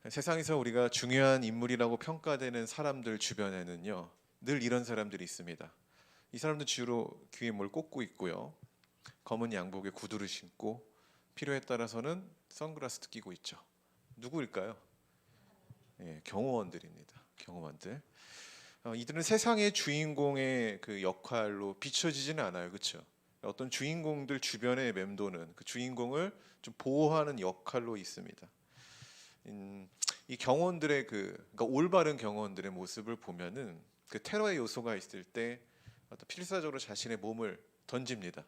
세상에서 우리가 중요한 인물이라고 평가되는 사람들 주변에는요, 늘 이런 사람들이 있습니다. 이 사람들 주로 귀에 뭘 꽂고 있고요, 검은 양복에 구두를 신고 필요에 따라서는 선글라스도 끼고 있죠. 누구일까요? 예, 경호원들입니다. 경호원들. 이들은 세상의 주인공의 그 역할로 비춰지지는 않아요, 그렇죠? 어떤 주인공들 주변에 맴도는 그 주인공을 좀 보호하는 역할로 있습니다. 이 경호원들의 그러니까 올바른 경호원들의 모습을 보면은 그 테러의 요소가 있을 때 어떤 필사적으로 자신의 몸을 던집니다.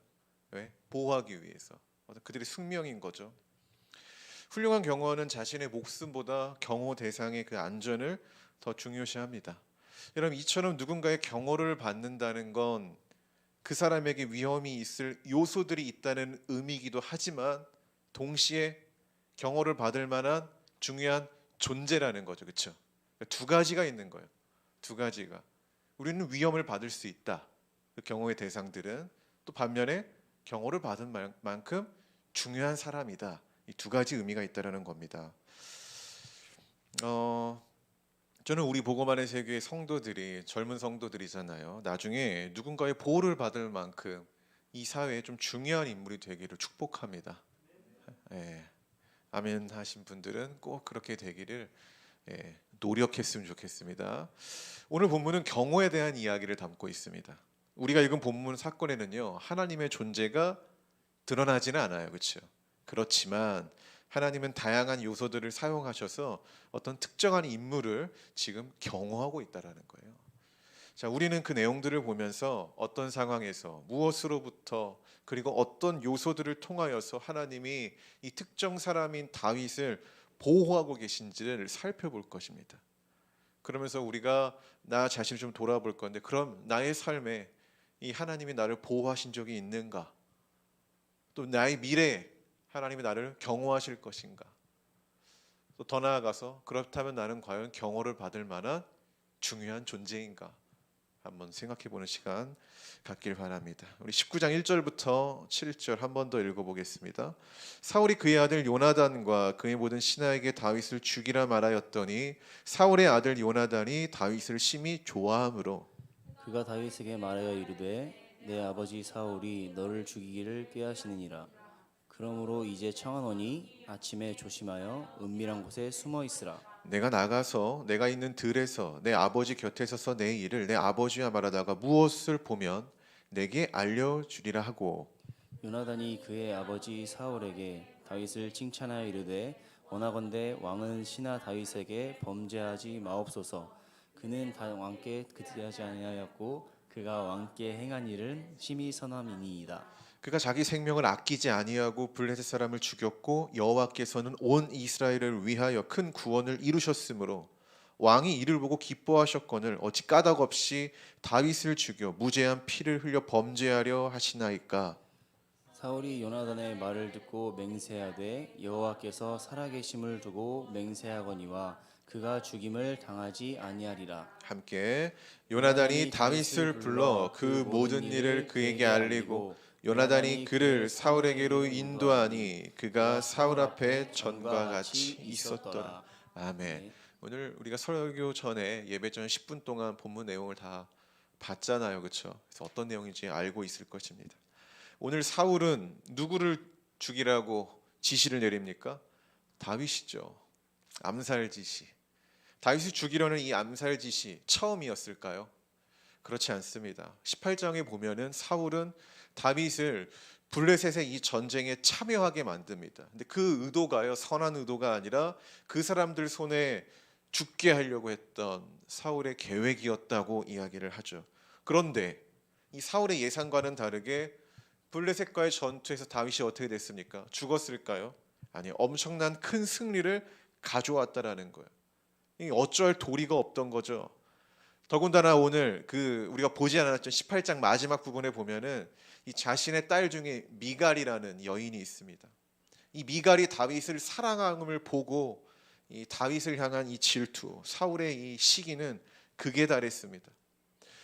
왜? 보호하기 위해서. 어떤 그들의 숙명인 거죠. 훌륭한 경호원은 자신의 목숨보다 경호 대상의 그 안전을 더 중요시합니다. 여러분, 이처럼 누군가의 경호를 받는다는 건 그 사람에게 위험이 있을 요소들이 있다는 의미이기도 하지만 동시에 경호를 받을 만한 중요한 존재라는 거죠. 그렇죠? 두 가지가 있는 거예요. 두 가지가. 우리는 위험을 받을 수 있다. 그 경호의 대상들은 또 반면에 경호를 받은 만큼 중요한 사람이다. 이 두 가지 의미가 있다라는 겁니다. 저는 우리 복음안의 세계의 성도들이 젊은 성도들이잖아요. 나중에 누군가의 보호를 받을 만큼 이 사회에 좀 중요한 인물이 되기를 축복합니다. 예. 아멘 하신 분들은 꼭 그렇게 되기를 노력했으면 좋겠습니다. 오늘 본문은 경호에 대한 이야기를 담고 있습니다. 우리가 읽은 본문 사건에는요, 하나님의 존재가 드러나지는 않아요, 그렇죠? 그렇지만 하나님은 다양한 요소들을 사용하셔서 어떤 특정한 인물을 지금 경호하고 있다라는 거예요. 자, 우리는 그 내용들을 보면서 어떤 상황에서 무엇으로부터 그리고 어떤 요소들을 통하여서 하나님이 이 특정 사람인 다윗을 보호하고 계신지를 살펴볼 것입니다. 그러면서 우리가 나 자신을 좀 돌아볼 건데, 그럼 나의 삶에 이 하나님이 나를 보호하신 적이 있는가? 또 나의 미래에 하나님이 나를 경호하실 것인가? 또 더 나아가서 그렇다면 나는 과연 경호를 받을 만한 중요한 존재인가? 한번 생각해보는 시간 갖길 바랍니다. 우리 19장 1절부터 7절 한 번 더 읽어보겠습니다. 사울이 그의 아들 요나단과 그의 모든 신하에게 다윗을 죽이라 말하였더니 사울의 아들 요나단이 다윗을 심히 좋아하므로 그가 다윗에게 말하여 이르되 내 아버지 사울이 너를 죽이기를 꾀하시느니라. 그러므로 이제 청하노니 아침에 조심하여 은밀한 곳에 숨어 있으라. 내가 나가서 내가 있는 들에서 내 아버지 곁에 서서 내 일을 내 아버지와 말하다가 무엇을 보면 내게 알려주리라 하고. 요나단이 그의 아버지 사울에게 다윗을 칭찬하여 이르되 원하건대 왕은 신하 다윗에게 범죄하지 마옵소서. 그는 왕께 그티하지 아니하였고 그가 왕께 행한 일은 심히 선함이니이다. 그가 자기 생명을 아끼지 아니하고 블레셋 사람을 죽였고 여호와께서는 온 이스라엘을 위하여 큰 구원을 이루셨으므로 왕이 이를 보고 기뻐하셨거늘 어찌 까닭 없이 다윗을 죽여 무죄한 피를 흘려 범죄하려 하시나이까. 사울이 요나단의 말을 듣고 맹세하되 여호와께서 살아계심을 두고 맹세하거니와 그가 죽임을 당하지 아니하리라. 함께 요나단이 요나단이 다윗을 다윗을 불러 불러 그 그 모든 모든 일을 일을 그에게 그에게 알리고 알리고 요나단이 요나단이 그를 그를 사울에게로 사울에게로 인도하니 인도하니 그가 그가 사울 사울 앞에 앞에 전과 전과 같이 같이 있었더라. 있었더라. 아멘. 네. 오늘 우리가 설교 전에 예배 전 10분 동안 본문 내용을 다 봤잖아요, 그렇죠? 그래서 어떤 내용인지 알고 있을 것입니다. 오늘 사울은 누구를 죽이라고 지시를 내립니까? 다윗이죠. 암살 지시. 다윗을 죽이려는 이 암살 지시 처음이었을까요? 그렇지 않습니다. 18장에 보면은 사울은 다윗을 블레셋의 이 전쟁에 참여하게 만듭니다. 근데 그 의도가요, 선한 의도가 아니라 그 사람들 손에 죽게 하려고 했던 사울의 계획이었다고 이야기를 하죠. 그런데 이 사울의 예상과는 다르게 블레셋과의 전투에서 다윗이 어떻게 됐습니까? 죽었을까요? 아니, 엄청난 큰 승리를 가져왔다라는 거예요. 이 어쩔 도리가 없던 거죠. 더군다나 오늘 그 우리가 보지 않았던 18장 마지막 부분에 보면은 이 자신의 딸 중에 미갈이라는 여인이 있습니다. 이 미갈이 다윗을 사랑함을 보고 이 다윗을 향한 이 질투, 사울의 이 시기는 극에 달했습니다.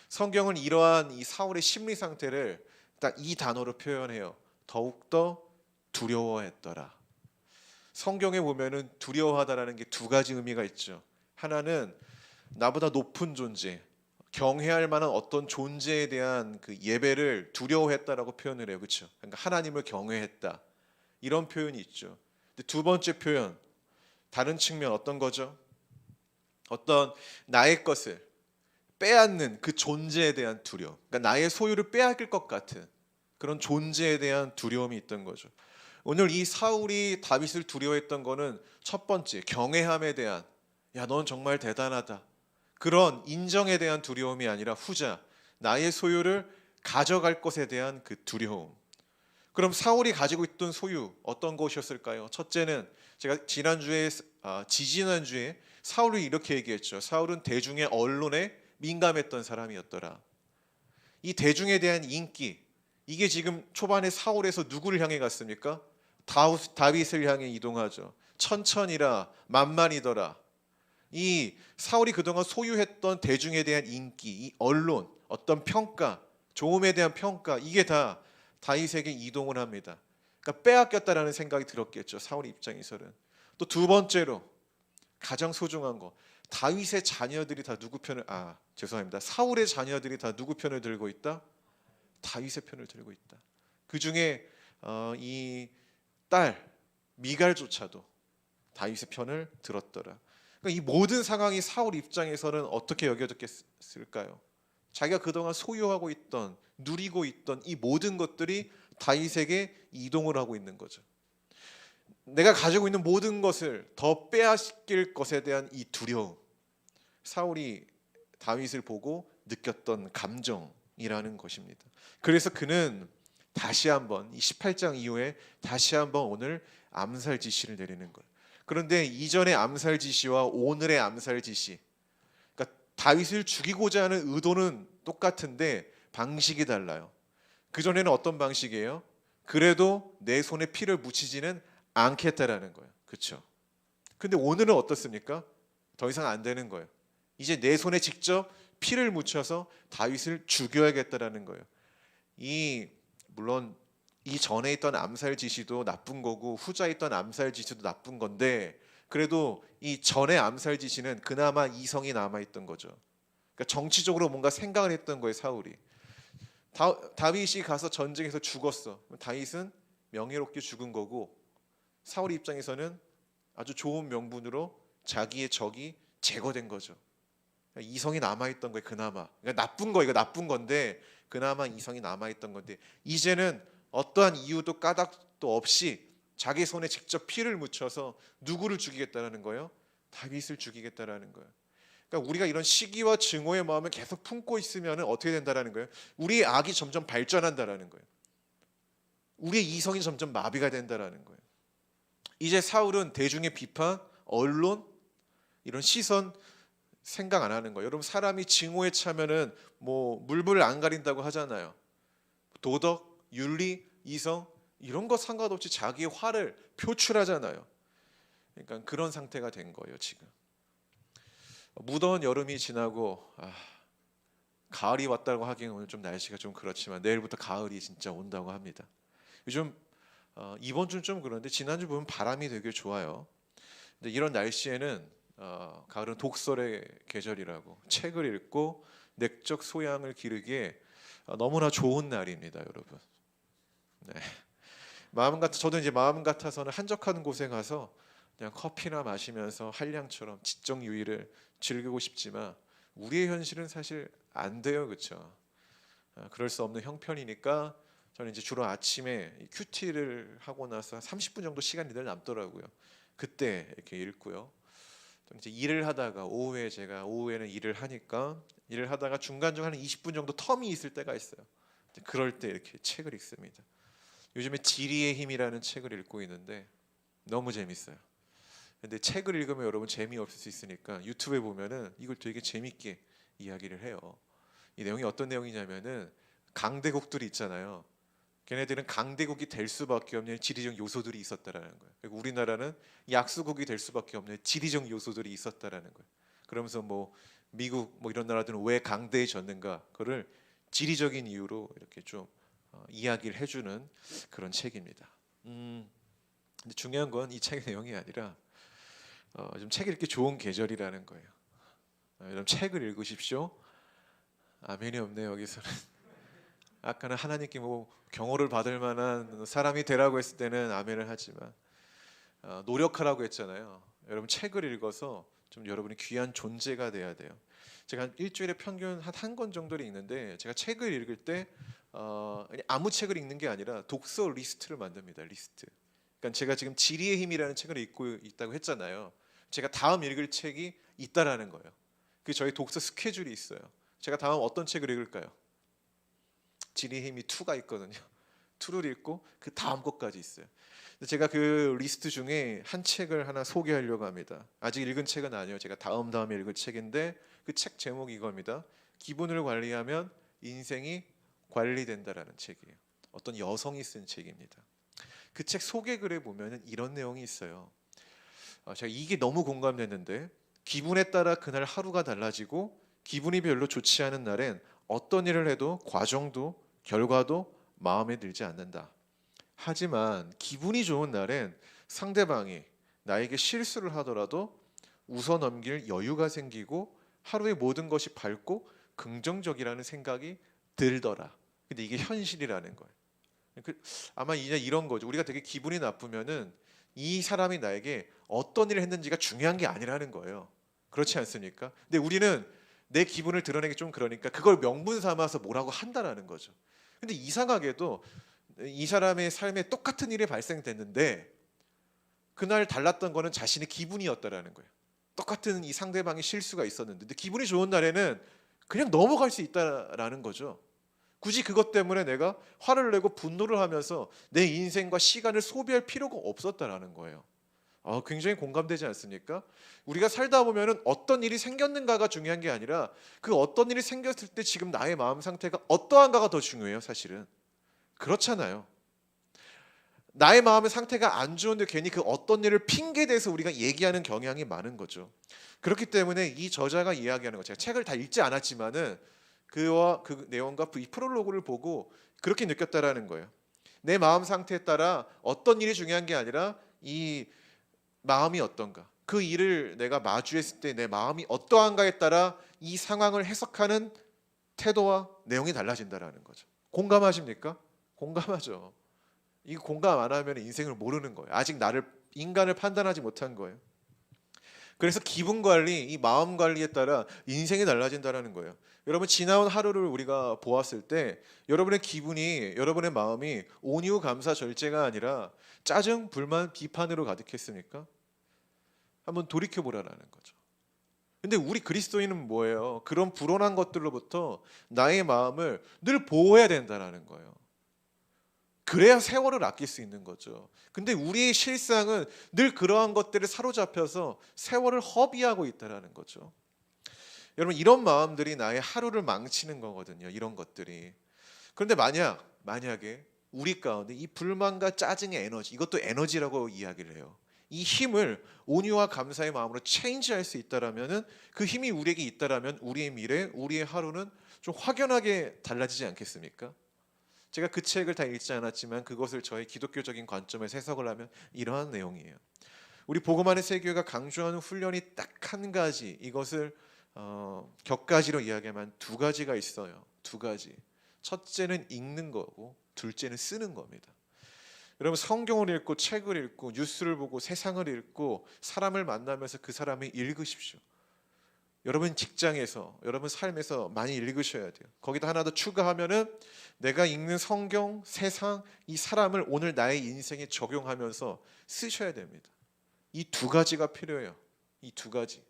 성경은 이러한 이 사울의 심리 상태를 딱 이 단어로 표현해요. 더욱더 두려워했더라. 성경에 보면은 두려워하다라는 게 두 가지 의미가 있죠. 하나는 나보다 높은 존재, 경외할 만한 어떤 존재에 대한 그 예배를 두려워했다라고 표현을 해요. 그렇죠? 그러니까 하나님을 경외했다. 이런 표현이 있죠. 근데 두 번째 표현, 다른 측면 어떤 거죠? 어떤 나의 것을 빼앗는 그 존재에 대한 두려움. 그러니까 나의 소유를 빼앗길 것 같은 그런 존재에 대한 두려움이 있던 거죠. 오늘 이 사울이 다윗을 두려워했던 거는 첫 번째 경외함에 대한, 야, 넌 정말 대단하다, 그런 인정에 대한 두려움이 아니라 후자, 나의 소유를 가져갈 것에 대한 그 두려움. 그럼 사울이 가지고 있던 소유 어떤 것이었을까요? 첫째는 제가 지지난주에 사울이 이렇게 얘기했죠. 사울은 대중의 언론에 민감했던 사람이었더라. 이 대중에 대한 인기, 이게 지금 초반에 사울에서 누구를 향해 갔습니까? 다윗을 향해 이동하죠. 천천히라 만만이더라. 이 사울이 그동안 소유했던 대중에 대한 인기, 이 언론, 어떤 평가, 좋음에 대한 평가, 이게 다 다윗에게 이동을 합니다. 그러니까 빼앗겼다라는 생각이 들었겠죠. 사울 입장에서는. 또 두 번째로 가장 소중한 거, 다윗의 자녀들이 다 누구 편을 죄송합니다. 사울의 자녀들이 다 누구 편을 들고 있다? 다윗의 편을 들고 있다. 그 중에 이 딸 미갈조차도 다윗의 편을 들었더라. 그러니까 이 모든 상황이 사울 입장에서는 어떻게 여겨졌겠을까요? 자기가 그동안 소유하고 있던, 누리고 있던 이 모든 것들이 다윗에게 이동을 하고 있는 거죠. 내가 가지고 있는 모든 것을 더 빼앗길 것에 대한 이 두려움, 사울이 다윗을 보고 느꼈던 감정이라는 것입니다. 그래서 그는 다시 한번 이 18장 이후에 다시 한번 오늘 암살 지시를 내리는 거예요. 그런데 이전의 암살 지시와 오늘의 암살 지시, 그러니까 다윗을 죽이고자 하는 의도는 똑같은데 방식이 달라요. 그 전에는 어떤 방식이에요? 그래도 내 손에 피를 묻히지는 않겠다라는 거예요. 그렇죠? 근데 오늘은 어떻습니까? 더 이상 안 되는 거예요. 이제 내 손에 직접 피를 묻혀서 다윗을 죽여야겠다라는 거예요. 물론 이 전에 있던 암살 지시도 나쁜 거고 후자에 있던 암살 지시도 나쁜 건데, 그래도 이 전의 암살 지시는 그나마 이성이 남아 있던 거죠. 그러니까 정치적으로 뭔가 생각을 했던 거예요. 사울이 다윗이 가서 전쟁에서 죽었어. 다윗은 명예롭게 죽은 거고, 사울 입장에서는 아주 좋은 명분으로 자기의 적이 제거된 거죠. 그러니까 이성이 남아있던 거예요. 그나마. 그러니까 나쁜 거, 이거 나쁜 건데 그나마 이성이 남아있던 건데, 이제는 어떠한 이유도 까닭도 없이 자기 손에 직접 피를 묻혀서 누구를 죽이겠다라는 거예요? 다윗을 죽이겠다라는 거예요. 그러니까 우리가 이런 시기와 증오의 마음을 계속 품고 있으면 어떻게 된다라는 거예요? 우리의 악이 점점 발전한다라는 거예요. 우리의 이성이 점점 마비가 된다라는 거예요. 이제 사울은 대중의 비판, 언론, 이런 시선 생각 안 하는 거예요. 여러분, 사람이 증오에 차면은 뭐 물불 안 가린다고 하잖아요. 도덕, 윤리, 이성 이런 거 상관없이 자기의 화를 표출하잖아요. 그러니까 그런 상태가 된 거예요, 지금. 무더운 여름이 지나고 가을이 왔다고 하기엔 오늘 좀 날씨가 좀 그렇지만 내일부터 가을이 진짜 온다고 합니다. 요즘 이번 주는 좀 그런데 지난주 보면 바람이 되게 좋아요. 근데 이런 날씨에는 가을은 독서의 계절이라고, 책을 읽고 내적 소양을 기르기에 너무나 좋은 날입니다, 여러분. 네. 저도 이제 마음 같아서는 한적한 곳에 가서 그냥 커피나 마시면서 한량처럼 지적 유의를 즐기고 싶지만 우리의 현실은 사실 안 돼요, 그렇죠? 그럴 수 없는 형편이니까 저는 이제 주로 아침에 큐티를 하고 나서 한 30분 정도 시간이 늘 남더라고요. 그때 이렇게 읽고요. 또 이제 일을 하다가 오후에는 일을 하다가 중간중간 한 20분 정도 텀이 있을 때가 있어요. 그럴 때 이렇게 책을 읽습니다. 요즘에 지리의 힘이라는 책을 읽고 있는데 너무 재밌어요. 근데 책을 읽으면 여러분 재미없을 수 있으니까 유튜브에 보면은 이걸 되게 재밌게 이야기를 해요. 이 내용이 어떤 내용이냐면은 강대국들이 있잖아요. 걔네들은 강대국이 될 수밖에 없는 지리적 요소들이 있었다라는 거예요. 그리고 우리나라는 약소국이 될 수밖에 없는 지리적 요소들이 있었다라는 거예요. 그러면서 뭐 미국 뭐 이런 나라들은 왜 강대해졌는가, 그거를 지리적인 이유로 이렇게 좀 이야기를 해주는 그런 책입니다. 근데 중요한 건 이 책의 내용이 아니라 좀 책 읽기 좋은 계절이라는 거예요. 여러분 책을 읽으십시오. 아멘이 없네요 여기서는. 아까는 하나님께 뭐 경호를 받을 만한 사람이 되라고 했을 때는 아멘을 하지만 노력하라고 했잖아요. 여러분 책을 읽어서 좀 여러분이 귀한 존재가 돼야 돼요. 제가 한 일주일에 평균 한 권 정도를 읽는데 제가 책을 읽을 때 아무 책을 읽는 게 아니라 독서 리스트를 만듭니다. 리스트. 그러니까 제가 지금 지리의 힘이라는 책을 읽고 있다고 했잖아요. 제가 다음 읽을 책이 있다라는 거예요. 그 저희 독서 스케줄이 있어요. 제가 다음 어떤 책을 읽을까요? 지리의 힘이 2가 있거든요. 2를 읽고 그 다음 것까지 있어요. 제가 그 리스트 중에 한 책을 하나 소개하려고 합니다. 아직 읽은 책은 아니에요. 제가 다음에 읽을 책인데 그 책 제목이 이겁니다. 기분을 관리하면 인생이 관리된다라는 책이에요. 어떤 여성이 쓴 책입니다. 그 책 소개글에 보면 이런 내용이 있어요. 제가 이게 너무 공감됐는데 기분에 따라 그날 하루가 달라지고 기분이 별로 좋지 않은 날엔 어떤 일을 해도 과정도 결과도 마음에 들지 않는다. 하지만 기분이 좋은 날엔 상대방이 나에게 실수를 하더라도 웃어 넘길 여유가 생기고 하루의 모든 것이 밝고 긍정적이라는 생각이 들더라. 근데 이게 현실이라는 거예요. 아마 이제 이런 거죠. 우리가 되게 기분이 나쁘면은 이 사람이 나에게 어떤 일을 했는지가 중요한 게 아니라는 거예요. 그렇지 않습니까? 근데 우리는 내 기분을 드러내기 좀 그러니까 그걸 명분 삼아서 뭐라고 한다라는 거죠. 근데 이상하게도 이 사람의 삶에 똑같은 일이 발생됐는데 그날 달랐던 거는 자신의 기분이었다라는 거예요. 똑같은 이 상대방의 실수가 있었는데 근데 기분이 좋은 날에는 그냥 넘어갈 수 있다라는 거죠. 굳이 그것 때문에 내가 화를 내고 분노를 하면서 내 인생과 시간을 소비할 필요가 없었다라는 거예요. 굉장히 공감되지 않습니까? 우리가 살다 보면은 어떤 일이 생겼는가가 중요한 게 아니라 그 어떤 일이 생겼을 때 지금 나의 마음 상태가 어떠한가가 더 중요해요, 사실은. 그렇잖아요. 나의 마음의 상태가 안 좋은데 괜히 그 어떤 일을 핑계 대서 우리가 얘기하는 경향이 많은 거죠. 그렇기 때문에 이 저자가 이야기하는 거 제가 책을 다 읽지 않았지만은 그와 그 내용과 이 프롤로그를 보고 그렇게 느꼈다라는 거예요. 내 마음 상태에 따라 어떤 일이 중요한 게 아니라 이 마음이 어떤가, 그 일을 내가 마주했을 때 내 마음이 어떠한가에 따라 이 상황을 해석하는 태도와 내용이 달라진다라는 거죠. 공감하십니까? 공감하죠. 이 공감 안 하면 인생을 모르는 거예요. 아직 나를 인간을 판단하지 못한 거예요. 그래서 기분 관리, 이 마음 관리에 따라 인생이 달라진다라는 거예요. 여러분 지나온 하루를 우리가 보았을 때 여러분의 기분이, 여러분의 마음이 온유, 감사, 절제가 아니라 짜증, 불만, 비판으로 가득했습니까? 한번 돌이켜 보라라는 거죠. 근데 우리 그리스도인은 뭐예요? 그런 불온한 것들로부터 나의 마음을 늘 보호해야 된다라는 거예요. 그래야 세월을 아낄 수 있는 거죠. 근데 우리의 실상은 늘 그러한 것들을 사로잡혀서 세월을 허비하고 있다라는 거죠. 여러분 이런 마음들이 나의 하루를 망치는 거거든요. 이런 것들이. 그런데 만약에 우리 가운데 이 불만과 짜증의 에너지, 이것도 에너지라고 이야기를 해요. 이 힘을 온유와 감사의 마음으로 체인지할 수 있다라면은 그 힘이 우리에게 있다라면 우리의 미래, 우리의 하루는 좀 확연하게 달라지지 않겠습니까? 제가 그 책을 다 읽지 않았지만 그것을 저의 기독교적인 관점에서 해석을 하면 이러한 내용이에요. 우리 복음 안의 세교회가 강조하는 훈련이 딱 한 가지, 이것을 격가지로 이야기하면 2가지가 있어요. 2가지. 첫째는 읽는 거고 둘째는 쓰는 겁니다. 여러분 성경을 읽고 책을 읽고 뉴스를 보고 세상을 읽고 사람을 만나면서 그 사람을 읽으십시오. 여러분 직장에서, 여러분 삶에서 많이 읽으셔야 돼요. 거기다 하나 더 추가하면은 내가 읽는 성경, 세상, 이 사람을 오늘 나의 인생에 적용하면서 쓰셔야 됩니다. 이 2가지가 필요해요. 이 2가지.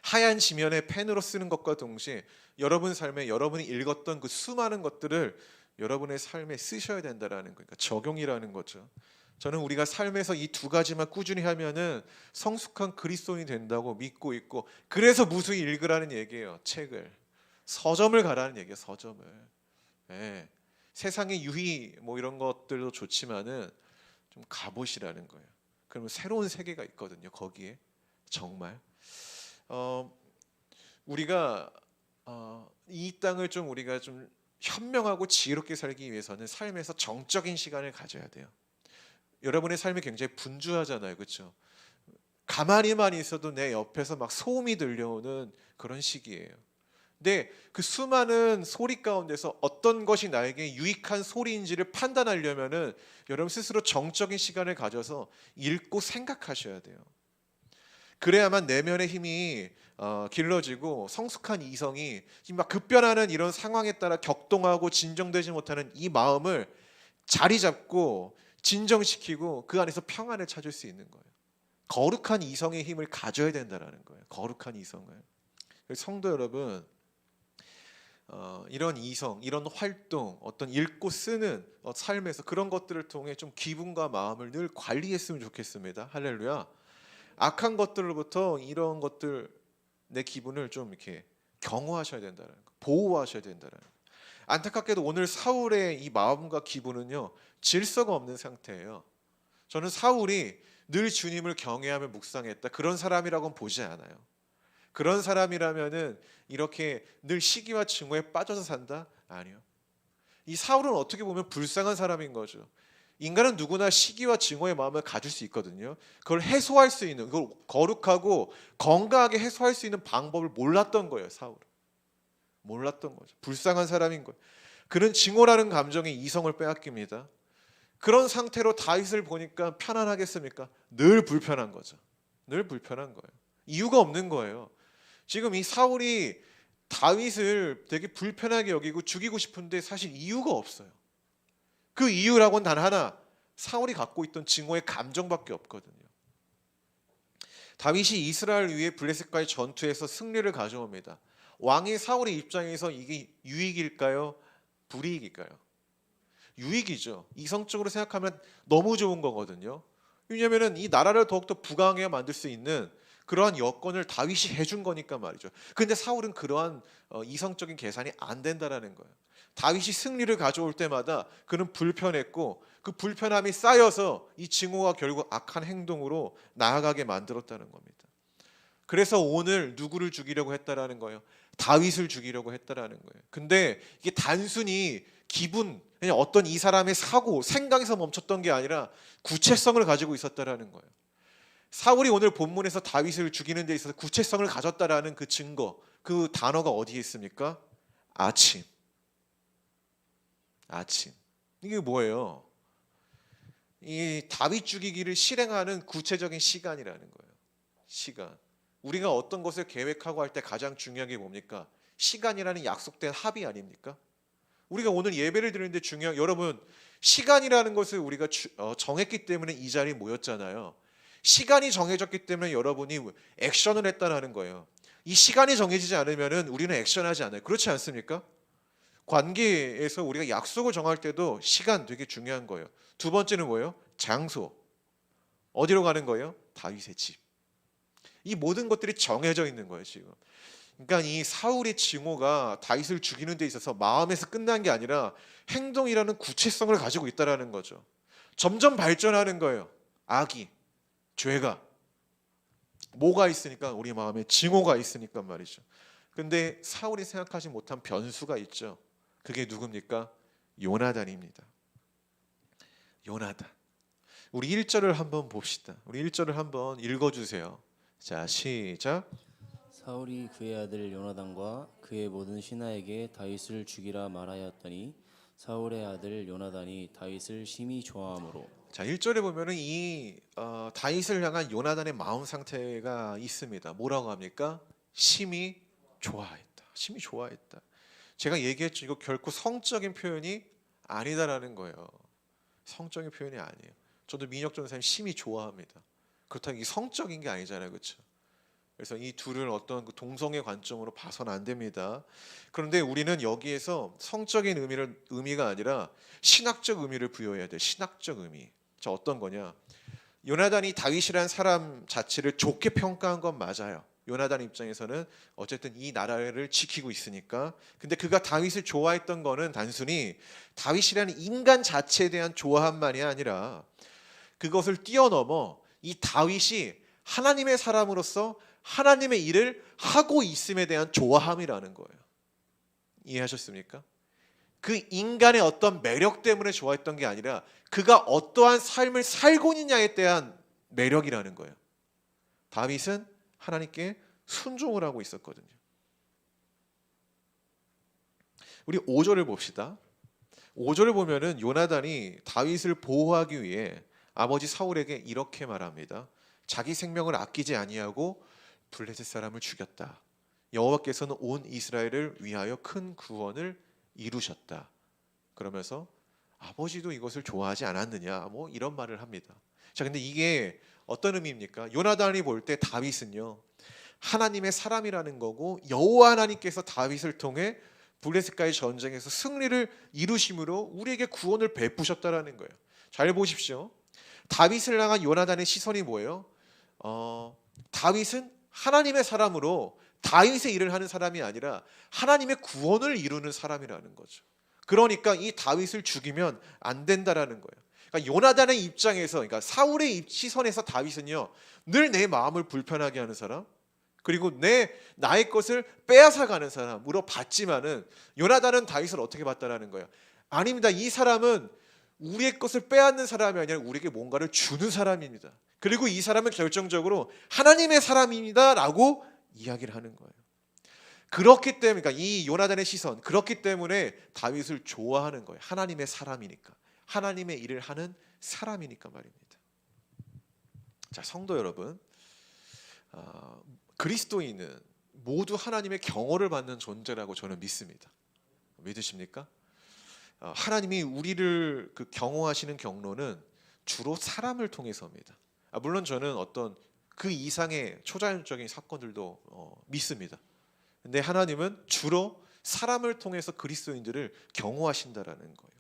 하얀 지면에 펜으로 쓰는 것과 동시에 여러분 삶에 여러분이 읽었던 그 수많은 것들을 여러분의 삶에 쓰셔야 된다라는 거니까 적용이라는 거죠. 저는 우리가 삶에서 이 2가지만 꾸준히 하면은 성숙한 그리스도인이 된다고 믿고 있고, 그래서 무수히 읽으라는 얘기예요. 책을, 서점을 가라는 얘기예요. 서점을. 예. 세상의 유희 뭐 이런 것들도 좋지만은 좀 가보시라는 거예요. 그러면 새로운 세계가 있거든요. 거기에 정말 우리가 이 땅을 좀 우리가 좀 현명하고 지혜롭게 살기 위해서는 삶에서 정적인 시간을 가져야 돼요. 여러분의 삶이 굉장히 분주하잖아요, 그렇죠? 가만히만 있어도 내 옆에서 막 소음이 들려오는 그런 시기예요. 근데 그 수많은 소리 가운데서 어떤 것이 나에게 유익한 소리인지를 판단하려면은 여러분 스스로 정적인 시간을 가져서 읽고 생각하셔야 돼요. 그래야만 내면의 힘이 길러지고 성숙한 이성이 지금 막 급변하는 이런 상황에 따라 격동하고 진정되지 못하는 이 마음을 자리 잡고 진정시키고 그 안에서 평안을 찾을 수 있는 거예요. 거룩한 이성의 힘을 가져야 된다라는 거예요. 거룩한 이성을. 성도 여러분, 이런 이성, 이런 활동, 어떤 읽고 쓰는 삶에서 그런 것들을 통해 좀 기분과 마음을 늘 관리했으면 좋겠습니다. 할렐루야. 악한 것들로부터 이런 것들 내 기분을 좀 이렇게 경호하셔야 된다는 거, 보호하셔야 된다는 거. 안타깝게도 오늘 사울의 이 마음과 기분은요 질서가 없는 상태예요. 저는 사울이 늘 주님을 경외하며 묵상했다 그런 사람이라고는 보지 않아요. 그런 사람이라면은 이렇게 늘 시기와 증오에 빠져서 산다? 아니요. 이 사울은 어떻게 보면 불쌍한 사람인 거죠. 인간은 누구나 시기와 증오의 마음을 가질 수 있거든요. 그걸 해소할 수 있는, 그걸 거룩하고 건강하게 해소할 수 있는 방법을 몰랐던 거예요. 사울은 몰랐던 거죠. 불쌍한 사람인 거예요. 그는 증오라는 감정이 이성을 빼앗깁니다. 그런 상태로 다윗을 보니까 편안하겠습니까? 늘 불편한 거죠. 늘 불편한 거예요. 이유가 없는 거예요. 지금 이 사울이 다윗을 되게 불편하게 여기고 죽이고 싶은데 사실 이유가 없어요. 그 이유라고는 단 하나, 사울이 갖고 있던 증오의 감정밖에 없거든요. 다윗이 이스라엘 위에 블레셋과의 전투에서 승리를 가져옵니다. 왕이 사울의 입장에서 이게 유익일까요? 불이익일까요? 유익이죠. 이성적으로 생각하면 너무 좋은 거거든요. 왜냐하면 이 나라를 더욱더 부강하게 만들 수 있는 그러한 여건을 다윗이 해준 거니까 말이죠. 그런데 사울은 그러한 이성적인 계산이 안 된다라는 거예요. 다윗이 승리를 가져올 때마다 그는 불편했고 그 불편함이 쌓여서 이 증오가 결국 악한 행동으로 나아가게 만들었다는 겁니다. 그래서 오늘 누구를 죽이려고 했다라는 거예요? 다윗을 죽이려고 했다라는 거예요. 근데 이게 단순히 기분, 그냥 어떤 이 사람의 사고, 생각에서 멈췄던 게 아니라 구체성을 가지고 있었다라는 거예요. 사울이 오늘 본문에서 다윗을 죽이는 데 있어서 구체성을 가졌다라는 그 증거, 그 단어가 어디에 있습니까? 아침. 아침. 이게 뭐예요? 이 다윗 죽이기를 실행하는 구체적인 시간이라는 거예요. 시간. 우리가 어떤 것을 계획하고 할 때 가장 중요한 게 뭡니까? 시간이라는 약속된 합의 아닙니까? 우리가 오늘 예배를 드리는데 중요한, 여러분 시간이라는 것을 우리가 정했기 때문에 이 자리에 모였잖아요. 시간이 정해졌기 때문에 여러분이 액션을 했다는 거예요. 이 시간이 정해지지 않으면 우리는 액션하지 않아요. 그렇지 않습니까? 관계에서 우리가 약속을 정할 때도 시간 되게 중요한 거예요. 두 번째는 뭐예요? 장소. 어디로 가는 거예요? 다윗의 집. 이 모든 것들이 정해져 있는 거예요, 지금. 그러니까 이 사울의 증오가 다윗을 죽이는 데 있어서 마음에서 끝난 게 아니라 행동이라는 구체성을 가지고 있다라는 거죠. 점점 발전하는 거예요. 악이, 죄가. 뭐가 있으니까? 우리 마음에 증오가 있으니까 말이죠. 근데 사울이 생각하지 못한 변수가 있죠. 그게 누굽니까? 요나단입니다. 요나단. 우리 1절을 한번 봅시다. 우리 1절을 한번 읽어주세요. 자, 시작. 사울이 그의 아들 요나단과 그의 모든 신하에게 다윗을 죽이라 말하였더니 사울의 아들 요나단이 다윗을 심히 좋아하므로. 자, 1절에 보면은 이 다윗을 향한 요나단의 마음 상태가 있습니다. 뭐라고 합니까? 심히 좋아했다. 심히 좋아했다. 제가 얘기했죠. 이거 결코 성적인 표현이 아니다라는 거예요. 성적인 표현이 아니에요. 저도 민혁 전사님 심히 좋아합니다. 그렇다고 이게 성적인 게 아니잖아요, 그렇죠? 그래서 이 둘을 어떤 그 동성애 관점으로 봐서는 안 됩니다. 그런데 우리는 여기에서 성적인 의미가 아니라 신학적 의미를 부여해야 돼요. 신학적 의미. 자, 어떤 거냐? 요나단이 다윗이라는 사람 자체를 좋게 평가한 건 맞아요. 요나단 입장에서는 어쨌든 이 나라를 지키고 있으니까. 근데 그가 다윗을 좋아했던 거는 단순히 다윗이라는 인간 자체에 대한 좋아함만이 아니라 그것을 뛰어넘어 이 다윗이 하나님의 사람으로서 하나님의 일을 하고 있음에 대한 좋아함이라는 거예요. 이해하셨습니까? 그 인간의 어떤 매력 때문에 좋아했던 게 아니라 그가 어떠한 삶을 살고 있느냐에 대한 매력이라는 거예요. 다윗은 하나님께 순종을 하고 있었거든요. 우리 5절을 봅시다. 5절을 보면은 요나단이 다윗을 보호하기 위해 아버지 사울에게 이렇게 말합니다. 자기 생명을 아끼지 아니하고 블레셋 사람을 죽였다. 여호와께서는 온 이스라엘을 위하여 큰 구원을 이루셨다. 그러면서 아버지도 이것을 좋아하지 않았느냐, 뭐 이런 말을 합니다. 자, 근데 이게 어떤 의미입니까? 요나단이 볼 때 다윗은요, 하나님의 사람이라는 거고 여호와 하나님께서 다윗을 통해 블레셋과의 전쟁에서 승리를 이루심으로 우리에게 구원을 베푸셨다라는 거예요. 잘 보십시오. 다윗을 향한 요나단의 시선이 뭐예요? 다윗은 하나님의 사람으로 다윗의 일을 하는 사람이 아니라 하나님의 구원을 이루는 사람이라는 거죠. 그러니까 이 다윗을 죽이면 안 된다라는 거예요. 그러니까 요나단의 입장에서, 그러니까 사울의 시선에서 다윗은요, 늘 내 마음을 불편하게 하는 사람, 그리고 나의 것을 빼앗아가는 사람으로 봤지만은 요나단은 다윗을 어떻게 봤다라는 거예요. 아닙니다. 이 사람은 우리의 것을 빼앗는 사람이 아니라 우리에게 뭔가를 주는 사람입니다. 그리고 이 사람은 결정적으로 하나님의 사람입니다라고 이야기를 하는 거예요. 그렇기 때문에, 그러니까 이 요나단의 시선, 그렇기 때문에 다윗을 좋아하는 거예요. 하나님의 사람이니까, 하나님의 일을 하는 사람이니까 말입니다. 자, 성도 여러분, 그리스도인은 모두 하나님의 경호를 받는 존재라고 저는 믿습니다. 믿으십니까? 하나님이 우리를 그 경호하시는 경로는 주로 사람을 통해서입니다. 물론 저는 어떤 그 이상의 초자연적인 사건들도 믿습니다. 근데 하나님은 주로 사람을 통해서 그리스도인들을 경호하신다라는 거예요.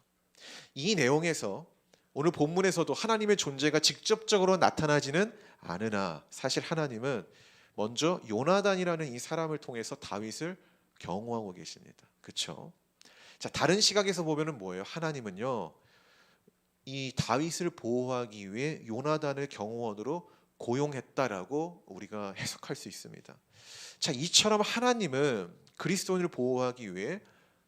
이 내용에서 오늘 본문에서도 하나님의 존재가 직접적으로 나타나지는 않으나 사실 하나님은 먼저 요나단이라는 이 사람을 통해서 다윗을 경호하고 계십니다. 그렇죠? 자, 다른 시각에서 보면은 뭐예요? 하나님은요, 이 다윗을 보호하기 위해 요나단을 경호원으로 고용했다라고 우리가 해석할 수 있습니다. 자, 이처럼 하나님은 그리스도인을 보호하기 위해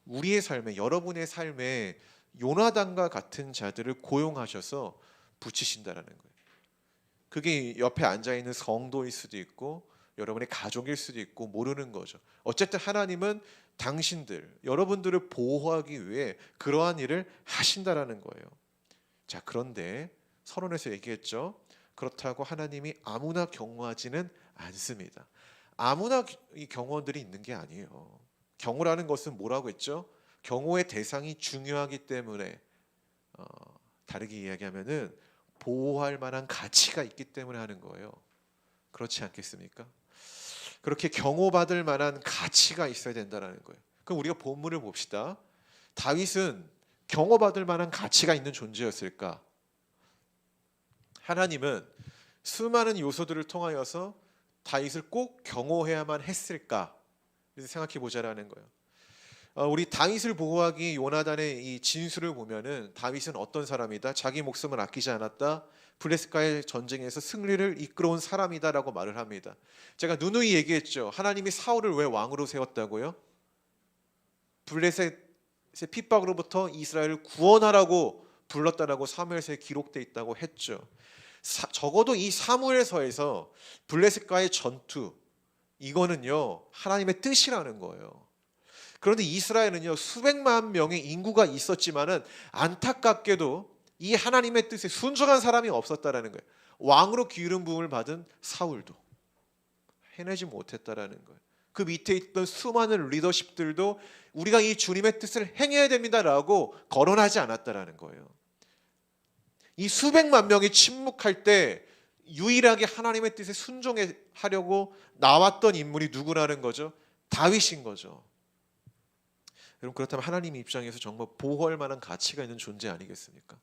우리의 삶에, 여러분의 삶에 요나단과 같은 자들을 고용하셔서 붙이신다라는 거예요. 그게 옆에 앉아 있는 성도일 수도 있고 여러분의 가족일 수도 있고 모르는 거죠. 어쨌든 하나님은 당신들, 여러분들을 보호하기 위해 그러한 일을 하신다라는 거예요. 자, 그런데 서론에서 얘기했죠. 그렇다고 하나님이 아무나 경호하지는 않습니다. 아무나 이 경호원들이 있는 게 아니에요. 경호라는 것은 뭐라고 했죠? 경호의 대상이 중요하기 때문에, 다르게 이야기하면은 보호할 만한 가치가 있기 때문에 하는 거예요. 그렇지 않겠습니까? 그렇게 경호받을 만한 가치가 있어야 된다는 거예요. 그럼 우리가 본문을 봅시다. 다윗은 경호받을 만한 가치가 있는 존재였을까? 하나님은 수많은 요소들을 통하여서 다윗을 꼭 경호해야만 했을까? 그래서 생각해 보자라는 거예요. 우리 다윗을 보호하기 요나단의 이 진술을 보면은 다윗은 어떤 사람이다? 자기 목숨을 아끼지 않았다. 블레셋과의 전쟁에서 승리를 이끌어온 사람이다라고 말을 합니다. 제가 누누이 얘기했죠. 하나님이 사울을 왜 왕으로 세웠다고요? 블레셋의 핍박으로부터 이스라엘을 구원하라고 불렀다라고 사무엘서에 기록되어 있다고 했죠. 적어도 이 사무엘서에서 블레셋과의 전투, 이거는요 하나님의 뜻이라는 거예요. 그런데 이스라엘은요 수백만 명의 인구가 있었지만은 안타깝게도 이 하나님의 뜻에 순종한 사람이 없었다라는 거예요. 왕으로 기름 부음을 받은 사울도 해내지 못했다라는 거예요. 그 밑에 있던 수많은 리더십들도 우리가 이 주님의 뜻을 행해야 됩니다라고 거론하지 않았다라는 거예요. 이 수백만 명이 침묵할 때 유일하게 하나님의 뜻에 순종하려고 나왔던 인물이 누구라는 거죠? 다윗인 거죠. 여러분, 그렇다면 하나님 입장에서 정말 보호할 만한 가치가 있는 존재 아니겠습니까?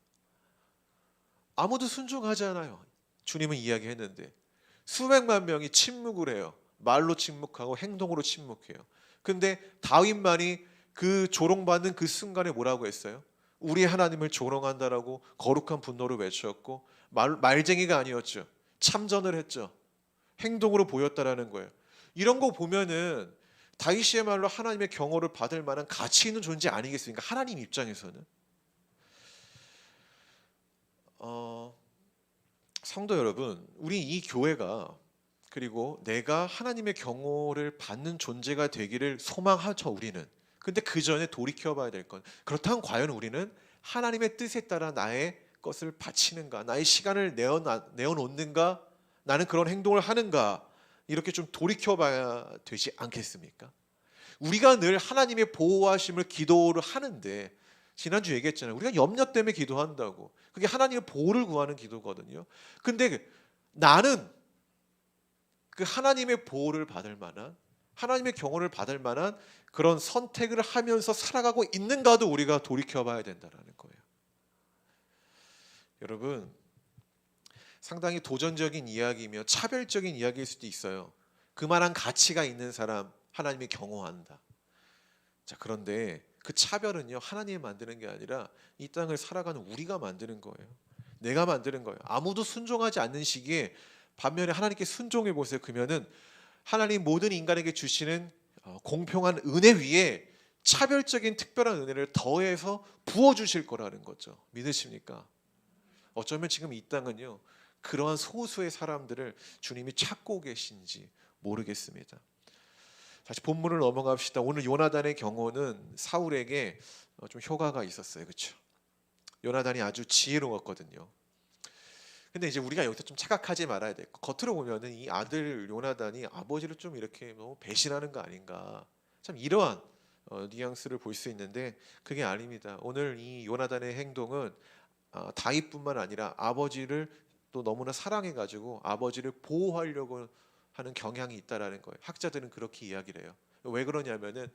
아무도 순종하지 않아요. 주님은 이야기했는데 수백만 명이 침묵을 해요. 말로 침묵하고 행동으로 침묵해요. 근데 다윗만이 그 조롱받는 그 순간에 뭐라고 했어요? 우리 하나님을 조롱한다라고 거룩한 분노를 외쳤고 말쟁이가 아니었죠. 참전을 했죠. 행동으로 보였다라는 거예요. 이런 거 보면은 다윗이야말로 하나님의 경호를 받을 만한 가치 있는 존재 아니겠습니까? 하나님 입장에서는. 성도 여러분, 우리 이 교회가 그리고 내가 하나님의 경호를 받는 존재가 되기를 소망하죠, 우리는. 근데 그 전에 돌이켜 봐야 될 건, 그렇다면 과연 우리는 하나님의 뜻에 따라 나의 것을 바치는가, 나의 시간을 내어놓는가, 나는 그런 행동을 하는가, 이렇게 좀 돌이켜 봐야 되지 않겠습니까? 우리가 늘 하나님의 보호하심을 기도를 하는데, 지난주 얘기했잖아요. 우리가 염려 때문에 기도한다고. 그게 하나님의 보호를 구하는 기도거든요. 근데 나는 그 하나님의 보호를 받을 만한, 하나님의 경호를 받을 만한 그런 선택을 하면서 살아가고 있는가도 우리가 돌이켜봐야 된다는 거예요. 여러분, 상당히 도전적인 이야기며 차별적인 이야기일 수도 있어요. 그만한 가치가 있는 사람 하나님이 경호한다. 자, 그런데 그 차별은요, 하나님이 만드는 게 아니라 이 땅을 살아가는 우리가 만드는 거예요. 내가 만드는 거예요. 아무도 순종하지 않는 시기에 반면에 하나님께 순종해 보세요. 그러면은 하나님 모든 인간에게 주시는 공평한 은혜 위에 차별적인 특별한 은혜를 더해서 부어 주실 거라는 거죠. 믿으십니까? 어쩌면 지금 이 땅은요, 그러한 소수의 사람들을 주님이 찾고 계신지 모르겠습니다. 다시 본문을 넘어갑시다. 오늘 요나단의 경우는 사울에게 좀 효과가 있었어요. 그렇죠? 요나단이 아주 지혜로웠거든요. 근데 이제 우리가 여기서 좀 착각하지 말아야 될 거. 겉으로 보면은 이 아들 요나단이 아버지를 좀 이렇게 너무 배신하는 거 아닌가. 참 이러한 뉘앙스를 볼 수 있는데 그게 아닙니다. 오늘 이 요나단의 행동은 다윗뿐만 아니라 아버지를 또 너무나 사랑해가지고 아버지를 보호하려고 하는 경향이 있다라는 거예요. 학자들은 그렇게 이야기를 해요. 왜 그러냐면은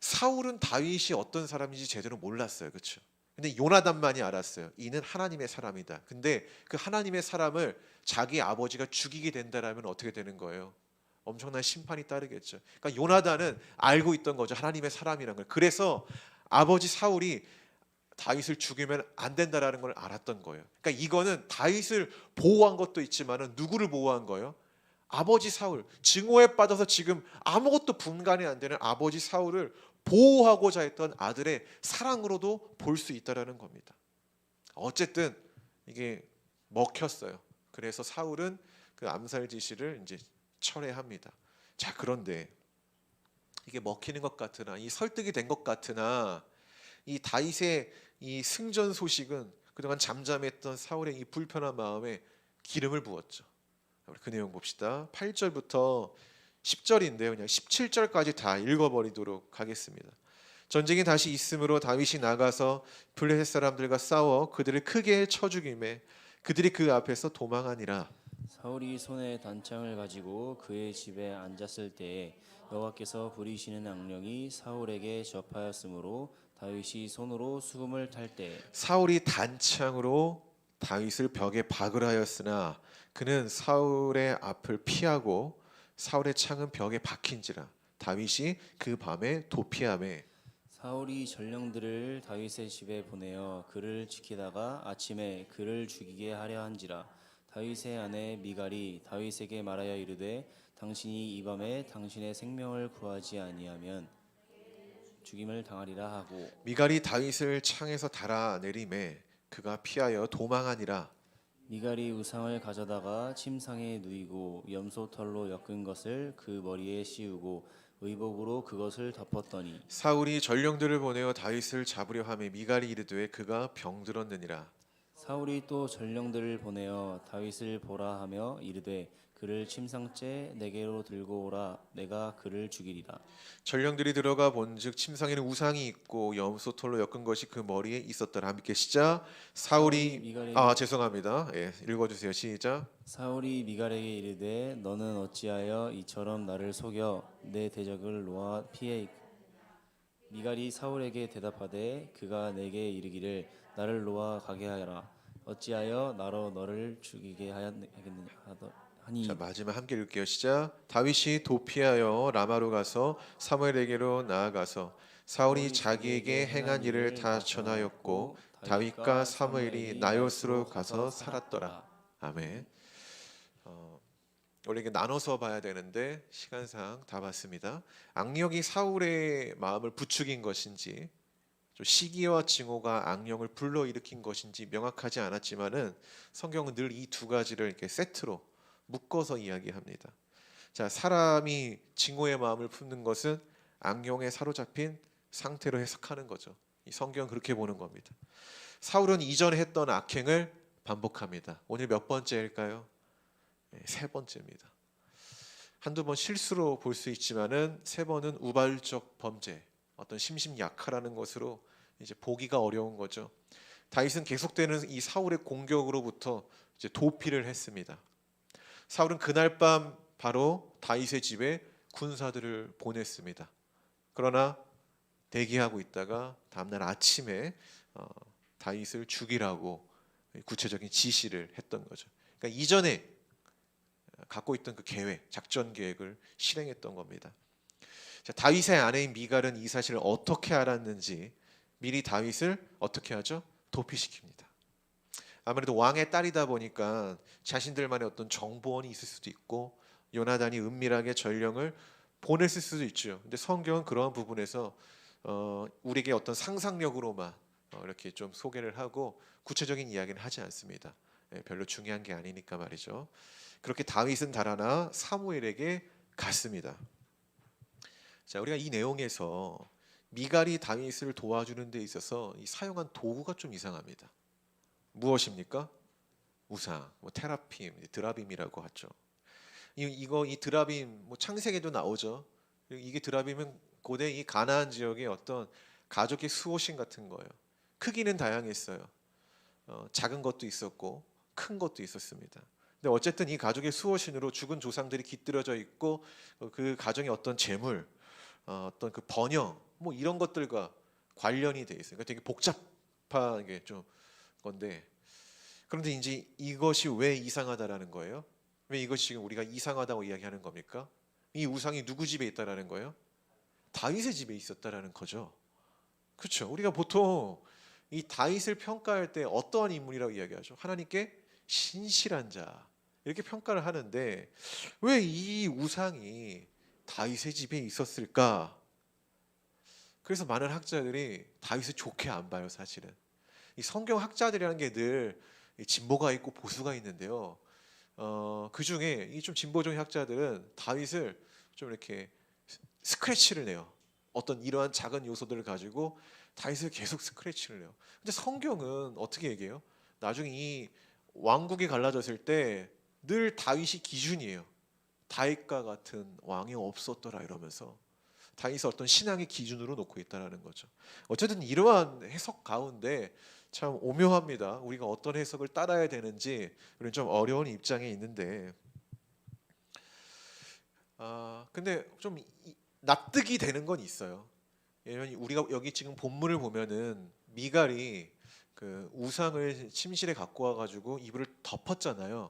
사울은 다윗이 어떤 사람인지 제대로 몰랐어요. 그렇죠? 근데 요나단만이 알았어요. 이는 하나님의 사람이다. 근데 그 하나님의 사람을 자기 아버지가 죽이게 된다라면 어떻게 되는 거예요? 엄청난 심판이 따르겠죠. 그러니까 요나단은 알고 있던 거죠. 하나님의 사람이라는 걸. 그래서 아버지 사울이 다윗을 죽이면 안 된다라는 걸 알았던 거예요. 그러니까 이거는 다윗을 보호한 것도 있지만은 누구를 보호한 거예요? 아버지 사울, 증오에 빠져서 지금 아무것도 분간이 안 되는 아버지 사울을 보호하고자 했던 아들의 사랑으로도 볼 수 있다라는 겁니다. 어쨌든 이게 먹혔어요. 그래서 사울은 그 암살 지시를 이제 철회합니다. 자, 그런데 이게 먹히는 것 같으나, 이 설득이 된 것 같으나, 이 다윗의 이 승전 소식은 그동안 잠잠했던 사울의 이 불편한 마음에 기름을 부었죠. 그 내용 봅시다. 8절부터 10절인데요. 그냥 17절까지 다 읽어버리도록 하겠습니다. 전쟁이 다시 있으므로 다윗이 나가서 블레셋 사람들과 싸워 그들을 크게 쳐 죽이매 그들이 그 앞에서 도망하니라. 사울이 손에 단창을 가지고 그의 집에 앉았을 때에 여호와께서 부리시는 악령이 사울에게 접하였으므로 다윗이 손으로 수금을 탈 때 사울이 단창으로 다윗을 벽에 박으려 하였으나 그는 사울의 앞을 피하고 사울의 창은 벽에 박힌지라. 다윗이 그 밤에 도피하매 사울이 전령들을 다윗의 집에 보내어 그를 지키다가 아침에 그를 죽이게 하려 한지라. 다윗의 아내 미갈이 다윗에게 말하여 이르되 당신이 이 밤에 당신의 생명을 구하지 아니하면 죽임을 당하리라 하고 미갈이 다윗을 창에서 달아내리매 그가 피하여 도망하니라. 미갈이 우상을 가져다가 침상에 누이고 염소털로 엮은 것을 그 머리에 씌우고 의복으로 그것을 덮었더니 사울이 전령들을 보내어 다윗을 잡으려 하매 미갈이 이르되 그가 병들었느니라. 사울이 또 전령들을 보내어 다윗을 보라 하며 이르되 그를 침상째 내게로 들고 오라 내가 그를 죽이리라. 전령들이 들어가 본즉 침상에는 우상이 있고 염소털로 엮은 것이 그 머리에 있었더라. 함께 시작. 사울이 죄송합니다. 예, 읽어주세요. 시작. 사울이 미갈에게 이르되 너는 어찌하여 이처럼 나를 속여 내 대적을 놓아 피해. 미갈이 사울에게 대답하되 그가 내게 이르기를 나를 놓아 가게 하여라. 어찌하여 나로 너를 죽이게 하겠느냐 하니. 자, 마지막 함께 읽을게요. 시작. 다윗이 도피하여 라마로 가서 사무엘에게로 나아가서 사울이 자기에게 행한 일을 다 전하였고 다윗과 사무엘이 나요스로 가서 살았더라. 아멘. 원래 이게 나눠서 봐야 되는데 시간상 다 봤습니다. 악령이 사울의 마음을 부추긴 것인지, 좀 시기와 징후가 악령을 불러일으킨 것인지 명확하지 않았지만은 성경은 늘 이 두 가지를 이렇게 세트로 묶어서 이야기합니다. 자, 사람이 징후의 마음을 품는 것은 악령에 사로잡힌 상태로 해석하는 거죠. 이 성경은 그렇게 보는 겁니다. 사울은 이전에 했던 악행을 반복합니다. 오늘 몇 번째일까요? 네, 세 번째입니다. 한두 번 실수로 볼 수 있지만은 세 번은 우발적 범죄, 어떤 심심약하라는 것으로 이제 보기가 어려운 거죠. 다윗은 계속되는 이 사울의 공격으로부터 이제 도피를 했습니다. 사울은 그날 밤 바로 다윗의 집에 군사들을 보냈습니다. 그러나 대기하고 있다가 다음날 아침에 다윗을 죽이라고 구체적인 지시를 했던 거죠. 그러니까 이전에 갖고 있던 그 계획, 작전 계획을 실행했던 겁니다. 자, 다윗의 아내인 미갈은 이 사실을 어떻게 알았는지 미리 다윗을 어떻게 하죠? 도피시킵니다. 아무래도 왕의 딸이다 보니까 자신들만의 어떤 정보원이 있을 수도 있고 요나단이 은밀하게 전령을 보냈을 수도 있죠. 근데 성경은 그러한 부분에서 우리에게 어떤 상상력으로만 이렇게 좀 소개를 하고 구체적인 이야기는 하지 않습니다. 별로 중요한 게 아니니까 말이죠. 그렇게 다윗은 달아나 사무엘에게 갔습니다. 자, 우리가 이 내용에서 미갈이 다윗을 도와주는 데 있어서 이 사용한 도구가 좀 이상합니다. 무엇입니까? 우상, 테라핌, 드라빔이라고 하죠. 이 드라빔 창세기에도 나오죠. 이게 드라빔은 고대 이 가나안 지역의 어떤 가족의 수호신 같은 거예요. 크기는 다양했어요. 작은 것도 있었고 큰 것도 있었습니다. 근데 어쨌든 이 가족의 수호신으로 죽은 조상들이 깃들여져 있고 그 가정의 어떤 재물, 어떤 그 번영 이런 것들과 관련이 돼 있어요. 그러니까 되게 복잡한 게 좀 건데, 그런데 이제 이것이 왜 이상하다라는 거예요? 왜 이것이 지금 우리가 이상하다고 이야기하는 겁니까? 이 우상이 누구 집에 있다라는 거예요? 다윗의 집에 있었다라는 거죠. 그렇죠? 우리가 보통 이 다윗을 평가할 때 어떠한 인물이라고 이야기하죠? 하나님께 신실한 자 이렇게 평가를 하는데 왜 이 우상이 다윗의 집에 있었을까? 그래서 많은 학자들이 다윗을 좋게 안 봐요. 사실은 이 성경 학자들이라는 게 늘 진보가 있고 보수가 있는데요. 그 중에 이 좀 진보적인 학자들은 다윗을 좀 이렇게 스크래치를 내요. 어떤 이러한 작은 요소들을 가지고 다윗을 계속 스크래치를 내요. 근데 성경은 어떻게 얘기해요? 나중에 이 왕국이 갈라졌을 때 늘 다윗이 기준이에요. 다윗과 같은 왕이 없었더라 이러면서 다윗을 어떤 신앙의 기준으로 놓고 있다라는 거죠. 어쨌든 이러한 해석 가운데 참 오묘합니다. 우리가 어떤 해석을 따라야 되는지 우리는 좀 어려운 입장에 있는데, 근데 좀 납득이 되는 건 있어요. 왜냐면 우리가 여기 지금 본문을 보면은 미갈이 그 우상을 침실에 갖고 와가지고 이불을 덮었잖아요.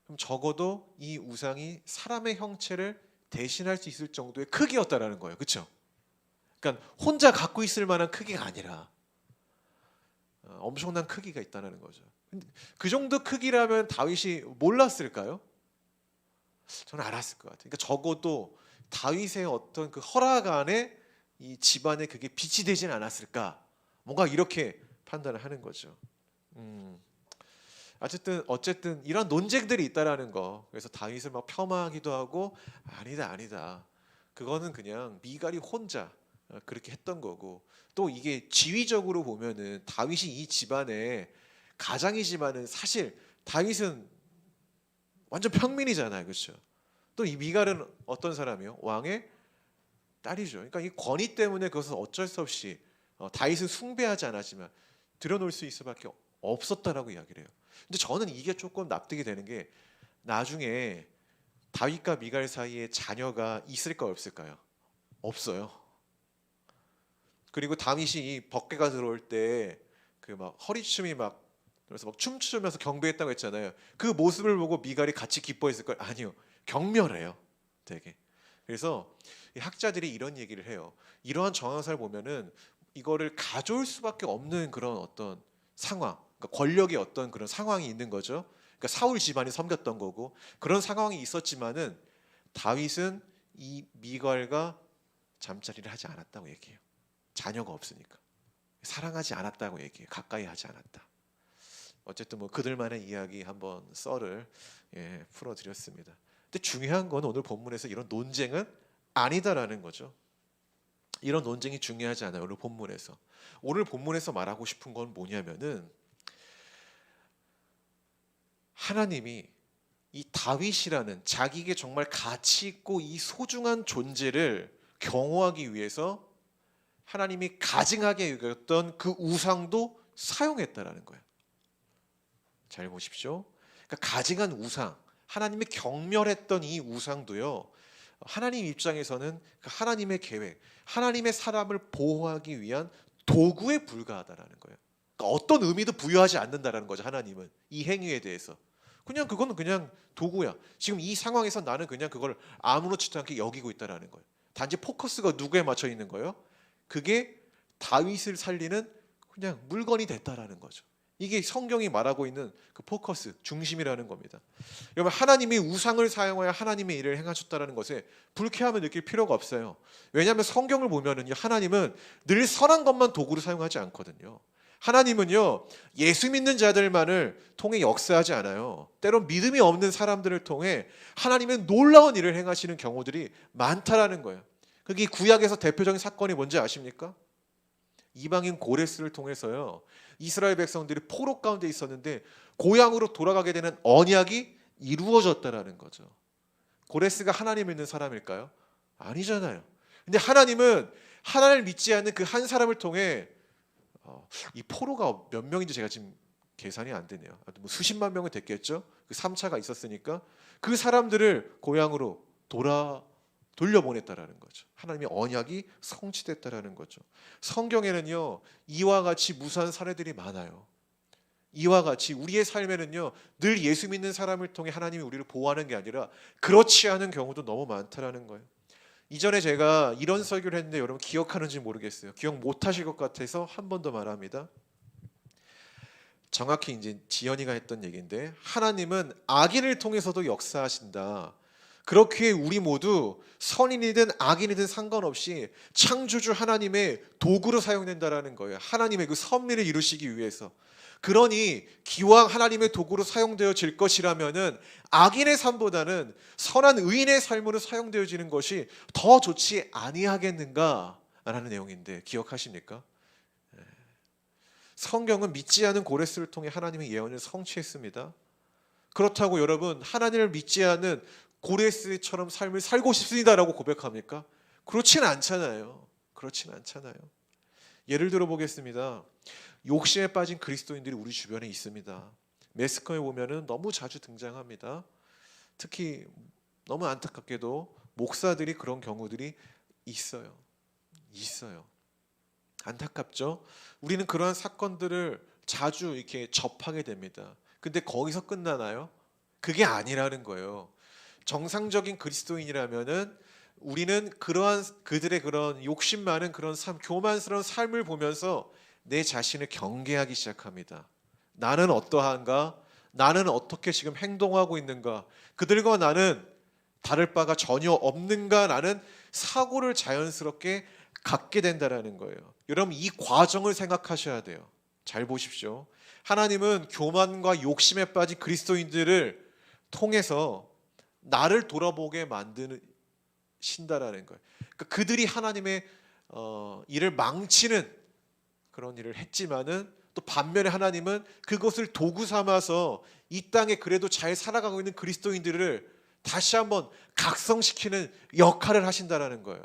그럼 적어도 이 우상이 사람의 형체를 대신할 수 있을 정도의 크기였다라는 거예요. 그렇죠? 그러니까 혼자 갖고 있을 만한 크기가 아니라 엄청난 크기가 있다는 거죠. 근데 그 정도 크기라면 다윗이 몰랐을까요? 저는 알았을 것 같아요. 그러니까 적어도 다윗의 어떤 그 허락 안에 이 집안에 그게 빛이 되진 않았을까? 뭔가 이렇게 판단을 하는 거죠. 어쨌든 이런 논쟁들이 있다라는 거. 그래서 다윗을 막 폄하하기도 하고 아니다. 그거는 그냥 미갈이 혼자 그렇게 했던 거고, 또 이게 지위적으로 보면은 다윗이 이 집안의 가장이지만은 사실 다윗은 완전 평민이잖아요. 그렇죠? 또 이 미갈은 어떤 사람이요? 왕의 딸이죠. 그러니까 이 권위 때문에 그것은 어쩔 수 없이 다윗을 숭배하지 않았지만 들여놓을 수 있을 수밖에 없었다라고 이야기를 해요. 근데 저는 이게 조금 납득이 되는 게, 나중에 다윗과 미갈 사이에 자녀가 있을까 없을까요? 없어요. 그리고 다윗이 이 법궤가 들어올 때 그 막 허리춤이 막 그래서 막 춤추면서 경배했다고 했잖아요. 그 모습을 보고 미갈이 같이 기뻐했을 걸? 아니요. 경멸해요. 되게. 그래서 이 학자들이 이런 얘기를 해요. 이러한 정황사를 보면은 이거를 가져올 수밖에 없는 그런 어떤 상황, 그러니까 권력의 어떤 그런 상황이 있는 거죠. 그러니까 사울 집안이 섬겼던 거고 그런 상황이 있었지만은 다윗은 이 미갈과 잠자리를 하지 않았다고 얘기해요. 자녀가 없으니까 사랑하지 않았다고 얘기해요. 가까이 하지 않았다. 어쨌든 뭐 그들만의 이야기 한번 썰을 풀어드렸습니다. 근데 중요한 건 오늘 본문에서 이런 논쟁은 아니다라는 거죠. 이런 논쟁이 중요하지 않아요. 오늘 본문에서 말하고 싶은 건 뭐냐면은 하나님이 이 다윗이라는 자기에게 정말 가치 있고 이 소중한 존재를 경호하기 위해서 하나님이 가증하게 여겼던 그 우상도 사용했다라는 거예요. 잘 보십시오. 그러니까 가증한 우상, 하나님이 경멸했던 이 우상도요. 하나님 입장에서는 하나님의 계획, 하나님의 사람을 보호하기 위한 도구에 불과하다라는 거예요. 그러니까 어떤 의미도 부여하지 않는다라는 거죠. 하나님은 이 행위에 대해서 그거는 그냥 도구야. 지금 이 상황에서 나는 그냥 그걸 아무렇지도 않게 여기고 있다라는 거예요. 단지 포커스가 누구에 맞춰 있는 거예요? 그게 다윗을 살리는 그냥 물건이 됐다라는 거죠. 이게 성경이 말하고 있는 그 포커스, 중심이라는 겁니다. 여러분, 하나님이 우상을 사용하여 하나님의 일을 행하셨다는 것에 불쾌함을 느낄 필요가 없어요. 왜냐하면 성경을 보면은요, 하나님은 늘 선한 것만 도구로 사용하지 않거든요. 하나님은요, 예수 믿는 자들만을 통해 역사하지 않아요. 때론 믿음이 없는 사람들을 통해 하나님의 놀라운 일을 행하시는 경우들이 많다라는 거예요. 그게 구약에서 대표적인 사건이 뭔지 아십니까? 이방인 고레스를 통해서요, 이스라엘 백성들이 포로 가운데 있었는데 고향으로 돌아가게 되는 언약이 이루어졌다라는 거죠. 고레스가 하나님 믿는 사람일까요? 아니잖아요. 근데 하나님은 하나님을 믿지 않는 그 한 사람을 통해 이 포로가 몇 명인지 제가 지금 계산이 안 되네요. 뭐 수십만 명은 됐겠죠. 그 3차가 있었으니까 그 사람들을 고향으로 돌려보냈다라는 거죠. 하나님의 언약이 성취됐다라는 거죠. 성경에는요, 이와 같이 무수한 사례들이 많아요. 이와 같이 우리의 삶에는요, 늘 예수 믿는 사람을 통해 하나님이 우리를 보호하는 게 아니라 그렇지 않은 경우도 너무 많다라는 거예요. 이전에 제가 이런 설교를 했는데 여러분 기억하는지 모르겠어요. 기억 못하실 것 같아서 한 번 더 말합니다. 정확히 이제 지연이가 했던 얘기인데, 하나님은 악인을 통해서도 역사하신다. 그렇기에 우리 모두 선인이든 악인이든 상관없이 창조주 하나님의 도구로 사용된다라는 거예요. 하나님의 그 섭리를 이루시기 위해서. 그러니 기왕 하나님의 도구로 사용되어질 것이라면은 악인의 삶보다는 선한 의인의 삶으로 사용되어지는 것이 더 좋지 아니하겠는가라는 내용인데 기억하십니까? 성경은 믿지 않은 고레스를 통해 하나님의 예언을 성취했습니다. 그렇다고 여러분, 하나님을 믿지 않는 고레스처럼 삶을 살고 싶습니다라고 고백합니까? 그렇진 않잖아요. 예를 들어 보겠습니다. 욕심에 빠진 그리스도인들이 우리 주변에 있습니다. 매스컴에 보면은 너무 자주 등장합니다. 특히 너무 안타깝게도 목사들이 그런 경우들이 있어요. 안타깝죠? 우리는 그러한 사건들을 자주 이렇게 접하게 됩니다. 근데 거기서 끝나나요? 그게 아니라는 거예요. 정상적인 그리스도인이라면은 우리는 그러한 그들의 그런 욕심 많은 그런 삶, 교만스러운 삶을 보면서 내 자신을 경계하기 시작합니다. 나는 어떠한가? 나는 어떻게 지금 행동하고 있는가? 그들과 나는 다를 바가 전혀 없는가라는 사고를 자연스럽게 갖게 된다라는 거예요. 여러분, 이 과정을 생각하셔야 돼요. 잘 보십시오. 하나님은 교만과 욕심에 빠진 그리스도인들을 통해서 나를 돌아보게 만드신다라는 거예요. 그러니까 그들이 하나님의 일을 망치는 그런 일을 했지만은 또 반면에 하나님은 그것을 도구 삼아서 이 땅에 그래도 잘 살아가고 있는 그리스도인들을 다시 한번 각성시키는 역할을 하신다라는 거예요.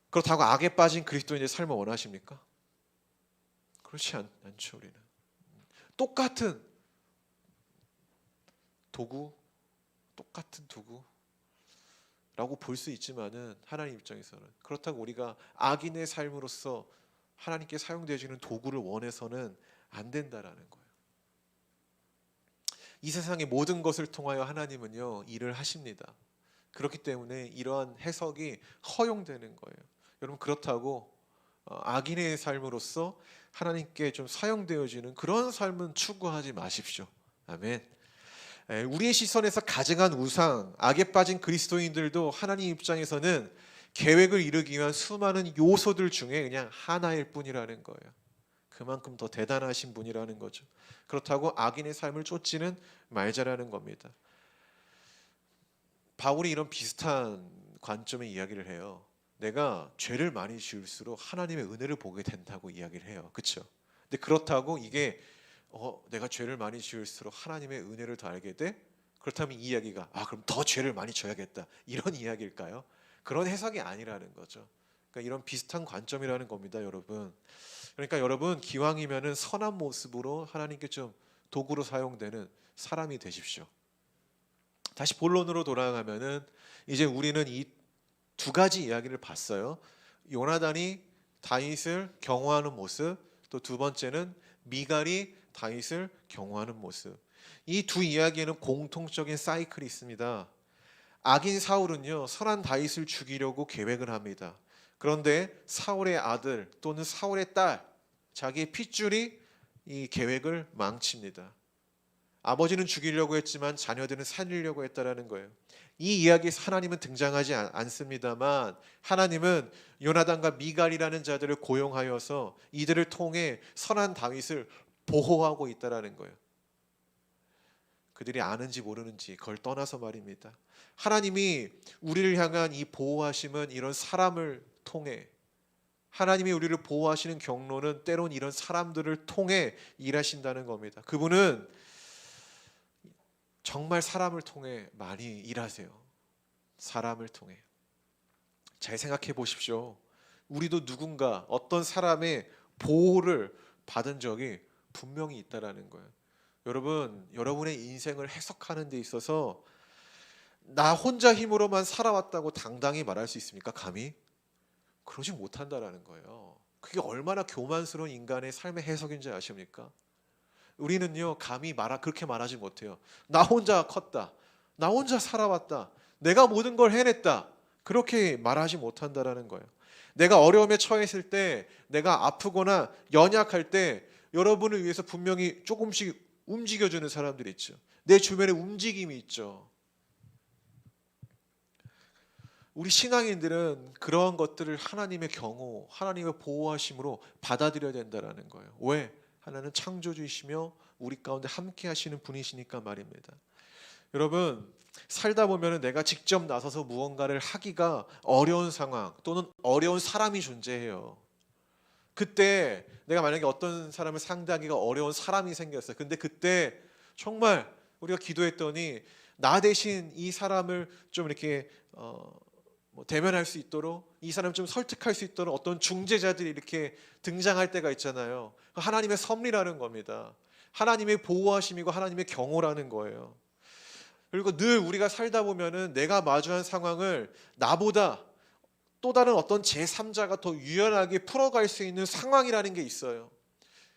그렇다고 악에 빠진 그리스도인의 삶을 원하십니까? 그렇지 않죠. 우리는 똑같은 도구라고 볼 수 있지만은 하나님 입장에서는 그렇다고 우리가 악인의 삶으로서 하나님께 사용되어지는 도구를 원해서는 안 된다라는 거예요. 이 세상의 모든 것을 통하여 하나님은요 일을 하십니다. 그렇기 때문에 이러한 해석이 허용되는 거예요. 여러분, 그렇다고 악인의 삶으로서 하나님께 좀 사용되어지는 그런 삶은 추구하지 마십시오. 아멘. 우리의 시선에서 가증한 우상, 악에 빠진 그리스도인들도 하나님 입장에서는 계획을 이루기 위한 수많은 요소들 중에 그냥 하나일 뿐이라는 거예요. 그만큼 더 대단하신 분이라는 거죠. 그렇다고 악인의 삶을 쫓지는 말자라는 겁니다. 바울이 이런 비슷한 관점의 이야기를 해요. 내가 죄를 많이 지을수록 하나님의 은혜를 보게 된다고 이야기를 해요. 그렇죠? 근데 그렇다고 이게 내가 죄를 많이 지을수록 하나님의 은혜를 더 알게 돼? 그렇다면 이 이야기가 그럼 더 죄를 많이 져야겠다 이런 이야기일까요? 그런 해석이 아니라는 거죠. 그러니까 이런 비슷한 관점이라는 겁니다, 여러분. 그러니까 여러분 기왕이면은 선한 모습으로 하나님께 좀 도구로 사용되는 사람이 되십시오. 다시 본론으로 돌아가면은 이제 우리는 이 두 가지 이야기를 봤어요. 요나단이 다윗을 경호하는 모습, 또 두 번째는 미갈이 다윗을 경호하는 모습. 이 두 이야기에는 공통적인 사이클이 있습니다. 악인 사울은요, 선한 다윗을 죽이려고 계획을 합니다. 그런데 사울의 아들 또는 사울의 딸, 자기의 핏줄이 이 계획을 망칩니다. 아버지는 죽이려고 했지만 자녀들은 살리려고 했다라는 거예요. 이 이야기에서 하나님은 등장하지 않습니다만 하나님은 요나단과 미갈이라는 자들을 고용하여서 이들을 통해 선한 다윗을 보호하고 있다라는 거예요. 그들이 아는지 모르는지 그걸 떠나서 말입니다. 하나님이 우리를 향한 이 보호하심은 이런 사람을 통해, 하나님이 우리를 보호하시는 경로는 때론 이런 사람들을 통해 일하신다는 겁니다. 그분은 정말 사람을 통해 많이 일하세요. 사람을 통해. 잘 생각해 보십시오. 우리도 누군가 어떤 사람의 보호를 받은 적이 분명히 있다라는 거예요. 여러분, 여러분의 인생을 해석하는 데 있어서 나 혼자 힘으로만 살아왔다고 당당히 말할 수 있습니까? 감히? 그러지 못한다라는 거예요. 그게 얼마나 교만스러운 인간의 삶의 해석인지 아십니까? 우리는요, 감히 그렇게 말하지 못해요. 나 혼자 컸다. 나 혼자 살아왔다. 내가 모든 걸 해냈다. 그렇게 말하지 못한다라는 거예요. 내가 어려움에 처했을 때, 내가 아프거나 연약할 때 여러분을 위해서 분명히 조금씩 움직여주는 사람들이 있죠. 내 주변에 움직임이 있죠. 우리 신앙인들은 그러한 것들을 하나님의 경호, 하나님의 보호하심으로 받아들여야 된다는 거예요. 왜? 하나는 창조주이시며 우리 가운데 함께 하시는 분이시니까 말입니다. 여러분, 살다 보면 내가 직접 나서서 무언가를 하기가 어려운 상황 또는 어려운 사람이 존재해요. 그때 내가 만약에 어떤 사람을 상대하기가 어려운 사람이 생겼어요. 근데 그때 정말 우리가 기도했더니 나 대신 이 사람을 좀 이렇게 대면할 수 있도록, 이 사람을 좀 설득할 수 있도록 어떤 중재자들이 이렇게 등장할 때가 있잖아요. 하나님의 섭리라는 겁니다. 하나님의 보호하심이고 하나님의 경호라는 거예요. 그리고 늘 우리가 살다 보면은 내가 마주한 상황을 나보다 또 다른 어떤 제3자가 더 유연하게 풀어갈 수 있는 상황이라는 게 있어요.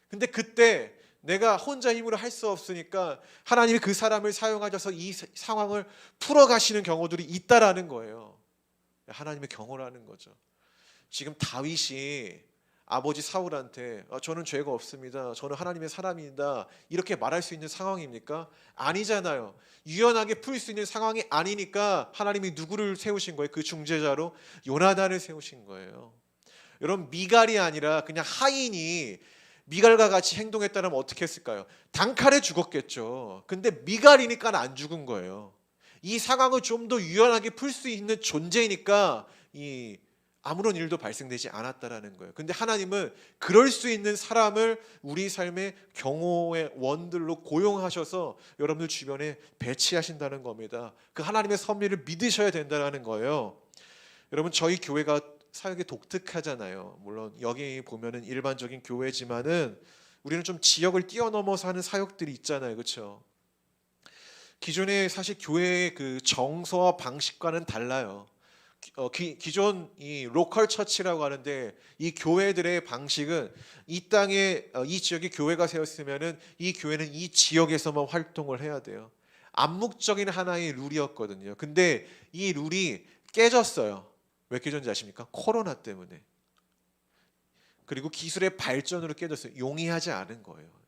근데 그때 내가 혼자 힘으로 할 수 없으니까 하나님이 그 사람을 사용하셔서 이 상황을 풀어가시는 경우들이 있다라는 거예요. 하나님의 경호라는 거죠. 지금 다윗이 아버지 사울한테 저는 죄가 없습니다. 저는 하나님의 사람입니다. 이렇게 말할 수 있는 상황입니까? 아니잖아요. 유연하게 풀 수 있는 상황이 아니니까 하나님이 누구를 세우신 거예요? 그 중재자로 요나단을 세우신 거예요. 여러분, 미갈이 아니라 그냥 하인이 미갈과 같이 행동했다면 어떻게 했을까요? 단칼에 죽었겠죠. 근데 미갈이니까 안 죽은 거예요. 이 상황을 좀 더 유연하게 풀 수 있는 존재니까 아무런 일도 발생되지 않았다라는 거예요. 근데 하나님은 그럴 수 있는 사람을 우리 삶의 경호의 원들로 고용하셔서 여러분들 주변에 배치하신다는 겁니다. 그 하나님의 섭리를 믿으셔야 된다는 거예요. 여러분, 저희 교회가 사역이 독특하잖아요. 물론 여기 보면은 일반적인 교회지만은 우리는 좀 지역을 뛰어넘어서 하는 사역들이 있잖아요. 그렇죠? 기존의 사실 교회의 그 정서와 방식과는 달라요. 기존 이 로컬 처치라고 하는데 이 교회들의 방식은 이 땅에 이 지역에 교회가 세웠으면은 이 교회는 이 지역에서만 활동을 해야 돼요. 암묵적인 하나의 룰이었거든요. 근데 이 룰이 깨졌어요. 왜 깨졌는지 아십니까? 코로나 때문에. 그리고 기술의 발전으로 깨졌어요. 용이하지 않은 거예요.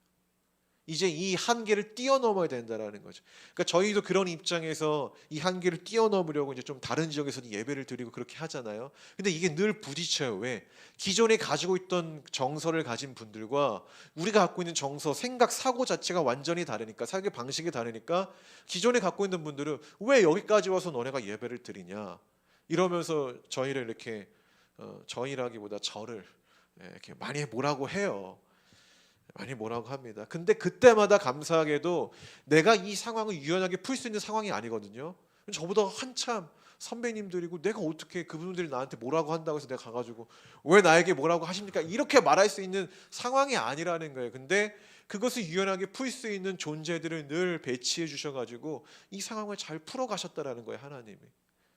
이제 이 한계를 뛰어넘어야 된다라는 거죠. 그러니까 저희도 그런 입장에서 이 한계를 뛰어넘으려고 이제 좀 다른 지역에서도 예배를 드리고 그렇게 하잖아요. 근데 이게 늘 부딪혀요. 왜? 기존에 가지고 있던 정서를 가진 분들과 우리가 갖고 있는 정서, 생각, 사고 자체가 완전히 다르니까, 사고의 방식이 다르니까 기존에 갖고 있는 분들은 왜 여기까지 와서 너네가 예배를 드리냐 이러면서 저희를 이렇게 저희라기보다 저를 이렇게 많이 뭐라고 해요. 많이 뭐라고 합니다. 근데 그때마다 감사하게도 내가 이 상황을 유연하게 풀 수 있는 상황이 아니거든요. 저보다 한참 선배님들이고 내가 어떻게 그분들이 나한테 뭐라고 한다고 해서 내가 가가지고 왜 나에게 뭐라고 하십니까? 이렇게 말할 수 있는 상황이 아니라는 거예요. 근데 그것을 유연하게 풀 수 있는 존재들을 늘 배치해 주셔가지고 이 상황을 잘 풀어가셨다라는 거예요, 하나님이.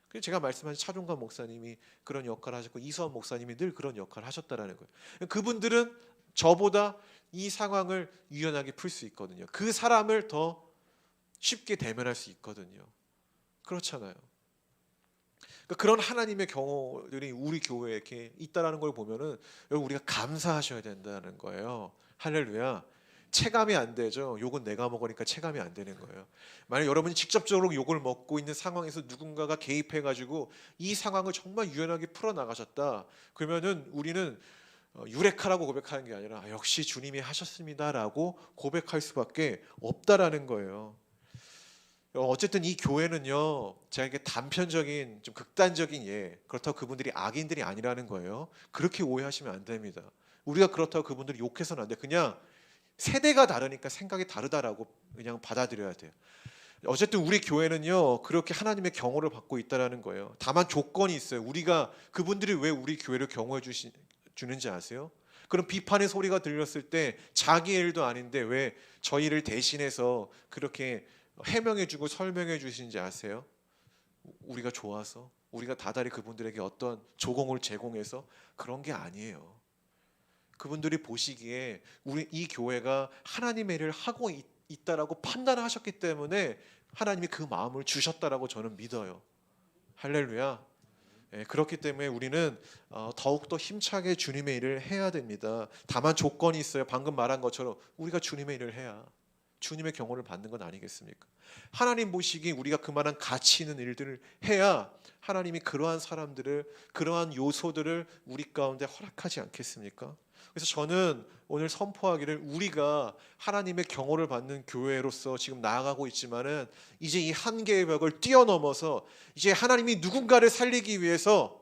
그래서 제가 말씀하신 차종관 목사님이 그런 역할을 하셨고 이수원 목사님이 늘 그런 역할을 하셨다라는 거예요. 그분들은 저보다 이 상황을 유연하게 풀 수 있거든요. 그 사람을 더 쉽게 대면할 수 있거든요. 그렇잖아요. 그러니까 그런 하나님의 경우들이 우리 교회에 이렇게 있다라는 걸 보면은 여러분 우리가 감사하셔야 된다는 거예요. 할렐루야. 체감이 안 되죠. 욕은 내가 먹으니까 체감이 안 되는 거예요. 만약 여러분이 직접적으로 욕을 먹고 있는 상황에서 누군가가 개입해가지고 이 상황을 정말 유연하게 풀어 나가셨다. 그러면은 우리는 유레카라고 고백하는 게 아니라 역시 주님이 하셨습니다라고 고백할 수밖에 없다라는 거예요. 어쨌든 이 교회는요, 제가 이게 단편적인 좀 극단적인 그렇다고 그분들이 악인들이 아니라는 거예요. 그렇게 오해하시면 안 됩니다. 우리가 그렇다고 그분들이 욕해서는 안 돼. 그냥 세대가 다르니까 생각이 다르다라고 그냥 받아들여야 돼요. 어쨌든 우리 교회는요 그렇게 하나님의 경호를 받고 있다라는 거예요. 다만 조건이 있어요. 우리가 그분들이 왜 우리 교회를 경호해 주는지 아세요? 그런 비판의 소리가 들렸을 때 자기 일도 아닌데 왜 저희를 대신해서 그렇게 해명해주고 설명해 주시는지 아세요? 우리가 좋아서, 우리가 다달이 그분들에게 어떤 조공을 제공해서 그런 게 아니에요. 그분들이 보시기에 우리 이 교회가 하나님의 일을 하고 있다라고 판단하셨기 때문에 하나님이 그 마음을 주셨다라고 저는 믿어요. 할렐루야. 그렇기 때문에 우리는 더욱더 힘차게 주님의 일을 해야 됩니다. 다만 조건이 있어요. 방금 말한 것처럼 우리가 주님의 일을 해야 주님의 경호를 받는 건 아니겠습니까? 하나님 보시기에 우리가 그만한 가치 있는 일들을 해야 하나님이 그러한 사람들을, 그러한 요소들을 우리 가운데 허락하지 않겠습니까? 그래서 저는 오늘 선포하기를 우리가 하나님의 경호를 받는 교회로서 지금 나아가고 있지만은 이제 이 한계의 벽을 뛰어넘어서 이제 하나님이 누군가를 살리기 위해서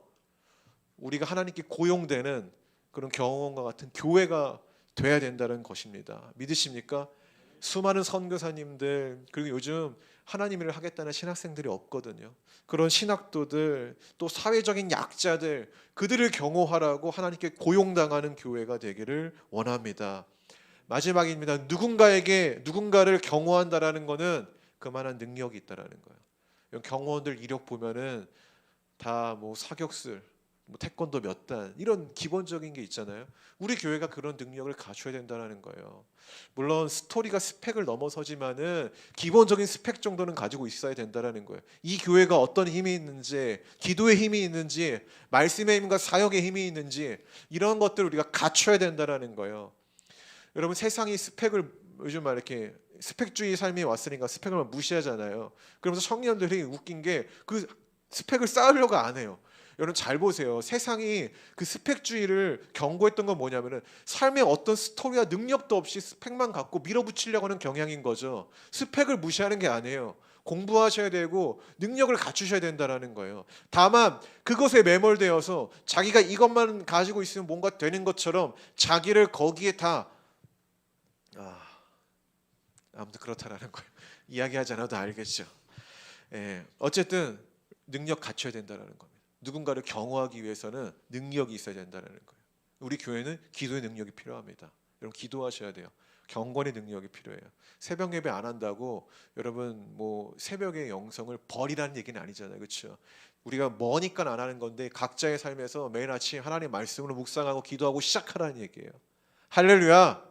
우리가 하나님께 고용되는 그런 경험과 같은 교회가 돼야 된다는 것입니다. 믿으십니까? 수많은 선교사님들 그리고 요즘 하나님 일을 하겠다는 신학생들이 없거든요. 그런 신학도들 또 사회적인 약자들 그들을 경호하라고 하나님께 고용당하는 교회가 되기를 원합니다. 마지막입니다. 누군가를 경호한다라는 것은 그만한 능력이 있다라는 거예요. 경호원들 이력 보면은 다 뭐 사격술, 뭐 태권도 몇 단 이런 기본적인 게 있잖아요. 우리 교회가 그런 능력을 갖춰야 된다는 거예요. 물론 스토리가 스펙을 넘어서지만은 기본적인 스펙 정도는 가지고 있어야 된다는 거예요. 이 교회가 어떤 힘이 있는지, 기도의 힘이 있는지, 말씀의 힘과 사역의 힘이 있는지 이런 것들을 우리가 갖춰야 된다는 거예요. 여러분 세상이 스펙을 요즘 막 이렇게 스펙주의 삶이 왔으니까 스펙을 막 무시하잖아요. 그러면서 청년들이 웃긴 게 그 스펙을 쌓으려고 안 해요. 여러분 잘 보세요. 세상이 그 스펙주의를 경고했던 건 뭐냐면은 삶의 어떤 스토리와 능력도 없이 스펙만 갖고 밀어붙이려고 하는 경향인 거죠. 스펙을 무시하는 게 아니에요. 공부하셔야 되고 능력을 갖추셔야 된다라는 거예요. 다만 그것에 매몰되어서 자기가 이것만 가지고 있으면 뭔가 되는 것처럼 자기를 거기에 다 아무튼 그렇다라는 거예요. 이야기하지 않아도 알겠죠. 어쨌든 능력 갖춰야 된다라는 겁니다. 누군가를 경호하기 위해서는 능력이 있어야 된다는 거예요. 우리 교회는 기도의 능력이 필요합니다. 여러분 기도하셔야 돼요. 경건의 능력이 필요해요. 새벽 예배 안 한다고 여러분 뭐 새벽의 영성을 버리라는 얘기는 아니잖아요. 그렇죠? 우리가 뭐니까 안 하는 건데 각자의 삶에서 매일 아침 하나님 말씀으로 묵상하고 기도하고 시작하라는 얘기예요. 할렐루야.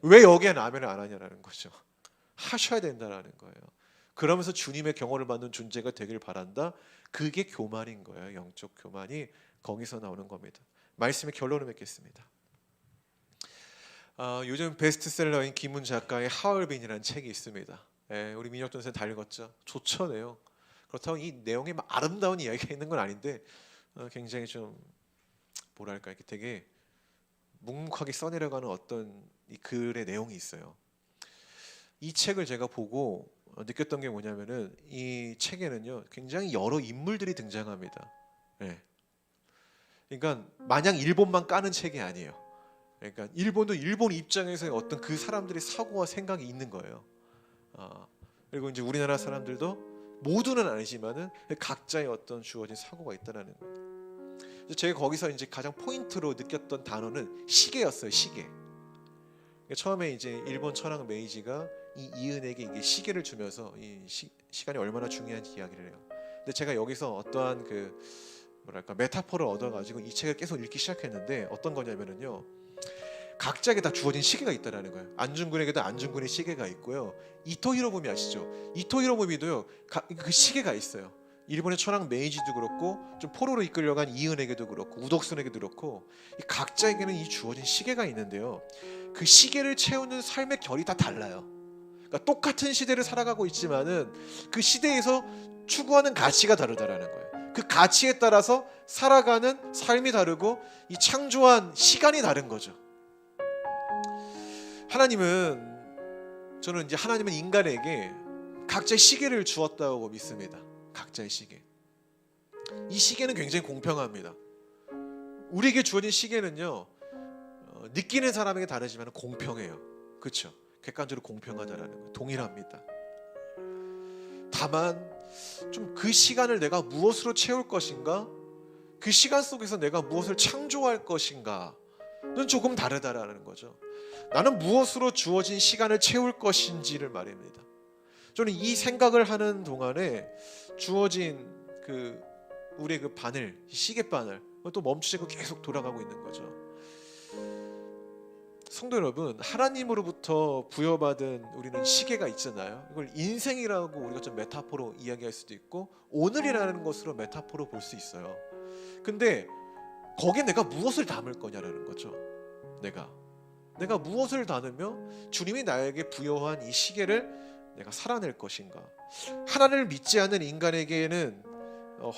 왜 여기에 라면을 안 하냐라는 거죠. 하셔야 된다는 거예요. 그러면서 주님의 경호를 받는 존재가 되길 바란다. 그게 교만인 거예요. 영적 교만이 거기서 나오는 겁니다. 말씀의 결론을 맺겠습니다. 요즘 베스트셀러인 김훈 작가의 하얼빈이라는 책이 있습니다. 예, 우리 민혁전 선생 다 읽었죠? 좋죠, 내용. 그렇다고 이 내용에 막 아름다운 이야기가 있는 건 아닌데 굉장히 좀 뭐랄까 이렇게 되게 묵묵하게 써내려가는 어떤 이 글의 내용이 있어요. 이 책을 제가 보고 느꼈던 게 뭐냐면은 이 책에는요 굉장히 여러 인물들이 등장합니다. 예. 그러니까 마냥 일본만 까는 책이 아니에요. 그러니까 일본도 일본 입장에서의 어떤 그 사람들의 사고와 생각이 있는 거예요. 그리고 이제 우리나라 사람들도 모두는 아니지만은 각자의 어떤 주어진 사고가 있다라는 거예요. 제가 거기서 이제 가장 포인트로 느꼈던 단어는 시계였어요. 시계. 처음에 이제 일본 천황 메이지가 이 이은에게 이게 시계를 주면서 이 시간이 얼마나 중요한지 이야기를 해요. 근데 제가 여기서 어떠한 그 뭐랄까 메타포를 얻어가지고 이 책을 계속 읽기 시작했는데 어떤 거냐면은요. 각자에게 다 주어진 시계가 있다라는 거예요. 안중근에게도 안중근의 시계가 있고요. 이토 히로부미 아시죠? 이토 히로부미도요. 그 시계가 있어요. 일본의 천황 메이지도 그렇고 좀 포로로 이끌려간 이은에게도 그렇고 우덕순에게도 그렇고 이 각자에게는 이 주어진 시계가 있는데요. 그 시계를 채우는 삶의 결이 다 달라요. 그러니까 똑같은 시대를 살아가고 있지만은 그 시대에서 추구하는 가치가 다르다라는 거예요. 그 가치에 따라서 살아가는 삶이 다르고 이 창조한 시간이 다른 거죠. 저는 이제 하나님은 인간에게 각자의 시계를 주었다고 믿습니다. 각자의 시계. 이 시계는 굉장히 공평합니다. 우리에게 주어진 시계는요 느끼는 사람에게 다르지만 공평해요. 그렇죠? 객관적으로 공평하다라는 거예요. 동일합니다. 다만 좀 그 시간을 내가 무엇으로 채울 것인가, 그 시간 속에서 내가 무엇을 창조할 것인가는 조금 다르다라는 거죠. 나는 무엇으로 주어진 시간을 채울 것인지를 말입니다. 저는 이 생각을 하는 동안에 주어진 그 우리의 그 바늘, 시계바늘 또 멈추지 않고 계속 돌아가고 있는 거죠. 성도 여러분, 하나님으로부터 부여받은 우리는 시계가 있잖아요. 이걸 인생이라고 우리가 좀 메타포로 이야기할 수도 있고 오늘이라는 것으로 메타포로 볼 수 있어요. 근데 거기에 내가 무엇을 담을 거냐라는 거죠. 내가 무엇을 담으며 주님이 나에게 부여한 이 시계를 내가 살아낼 것인가. 하나님을 믿지 않는 인간에게는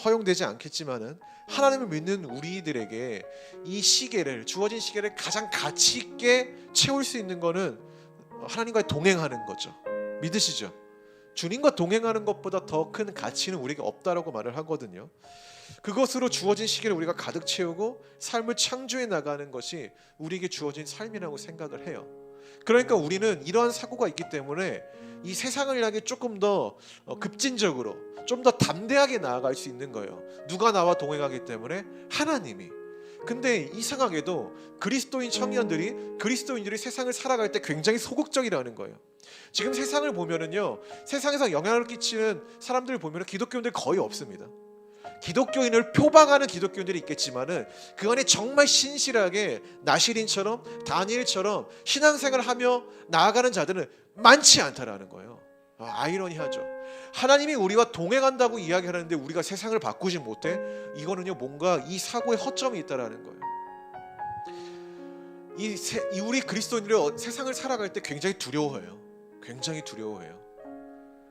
허용되지 않겠지만은 하나님을 믿는 우리들에게 이 시계를, 주어진 시계를 가장 가치 있게 채울 수 있는 거는 하나님과 동행하는 거죠. 믿으시죠? 주님과 동행하는 것보다 더 큰 가치는 우리에게 없다라고 말을 하거든요. 그것으로 주어진 시계를 우리가 가득 채우고 삶을 창조해 나가는 것이 우리에게 주어진 삶이라고 생각을 해요. 그러니까 우리는 이러한 사고가 있기 때문에 이 세상을 향해 조금 더 급진적으로, 좀 더 담대하게 나아갈 수 있는 거예요. 누가 나와 동행하기 때문에? 하나님이. 근데 이상하게도 그리스도인들이 세상을 살아갈 때 굉장히 소극적이라는 거예요. 지금 세상을 보면은요, 세상에서 영향을 끼치는 사람들을 보면 기독교인들 거의 없습니다. 기독교인을 표방하는 기독교인들이 있겠지만은 그 안에 정말 신실하게 나시린처럼 다니엘처럼 신앙생활을 하며 나아가는 자들은 많지 않다라는 거예요. 아이러니하죠. 하나님이 우리와 동행한다고 이야기하는데 우리가 세상을 바꾸지 못해? 이거는요 뭔가 이 사고에 허점이 있다라는 거예요. 우리 그리스도인들이 세상을 살아갈 때 굉장히 두려워해요. 굉장히 두려워해요.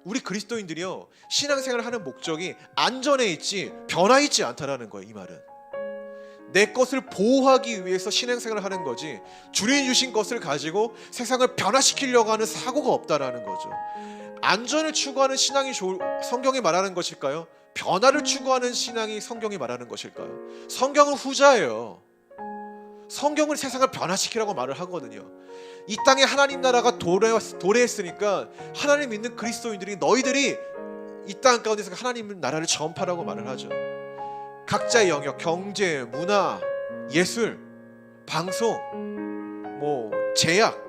우리 그리스도인들이요 신앙생활을 하는 목적이 안전에 있지 변화 있지 않다라는 거예요. 이 말은 내 것을 보호하기 위해서 신앙생활을 하는 거지 주님이 주신 것을 가지고 세상을 변화시키려고 하는 사고가 없다라는 거죠. 안전을 추구하는 신앙이 성경이 말하는 것일까요? 변화를 추구하는 신앙이 성경이 말하는 것일까요? 성경은 후자예요. 성경은 세상을 변화시키라고 말을 하거든요. 이 땅에 하나님 나라가 도래했으니까 하나님 믿는 그리스도인들이 너희들이 이 땅 가운데서 하나님 나라를 전파라고 말을 하죠. 각자의 영역, 경제, 문화, 예술, 방송, 제약,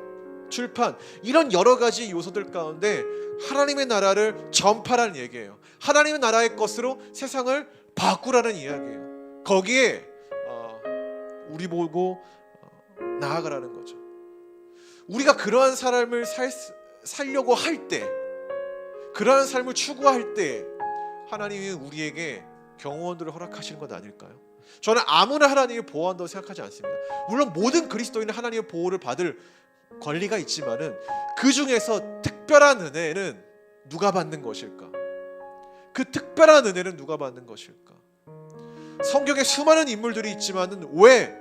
출판 이런 여러 가지 요소들 가운데 하나님의 나라를 전파라는 얘기예요. 하나님의 나라의 것으로 세상을 바꾸라는 이야기예요. 거기에 우리 보고 나아가라는 거죠. 우리가 그러한 삶을 살려고 할 때, 그러한 삶을 추구할 때 하나님이 우리에게 경호원들을 허락하시는 것 아닐까요? 저는 아무나 하나님이 보호한다고 생각하지 않습니다. 물론 모든 그리스도인은 하나님의 보호를 받을 권리가 있지만은 그 중에서 특별한 은혜는 누가 받는 것일까? 그 특별한 은혜는 누가 받는 것일까? 성경에 수많은 인물들이 있지만은 왜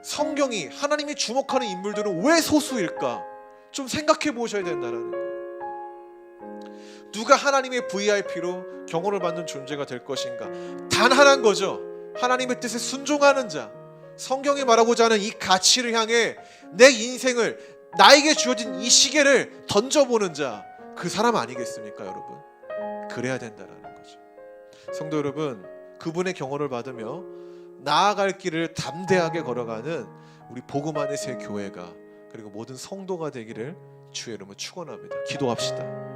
성경이 하나님이 주목하는 인물들은 왜 소수일까? 좀 생각해 보셔야 된다는 거예요. 누가 하나님의 VIP로 경호를 받는 존재가 될 것인가? 단 하나인 거죠. 하나님의 뜻에 순종하는 자. 성경이 말하고자 하는 이 가치를 향해 내 인생을, 나에게 주어진 이 시계를 던져보는 자, 그 사람 아니겠습니까, 여러분? 그래야 된다는 거죠. 성도 여러분, 그분의 경호를 받으며 나아갈 길을 담대하게 걸어가는 우리 복음 안의 새 교회가, 그리고 모든 성도가 되기를 주의 이름으로 축원합니다. 기도합시다.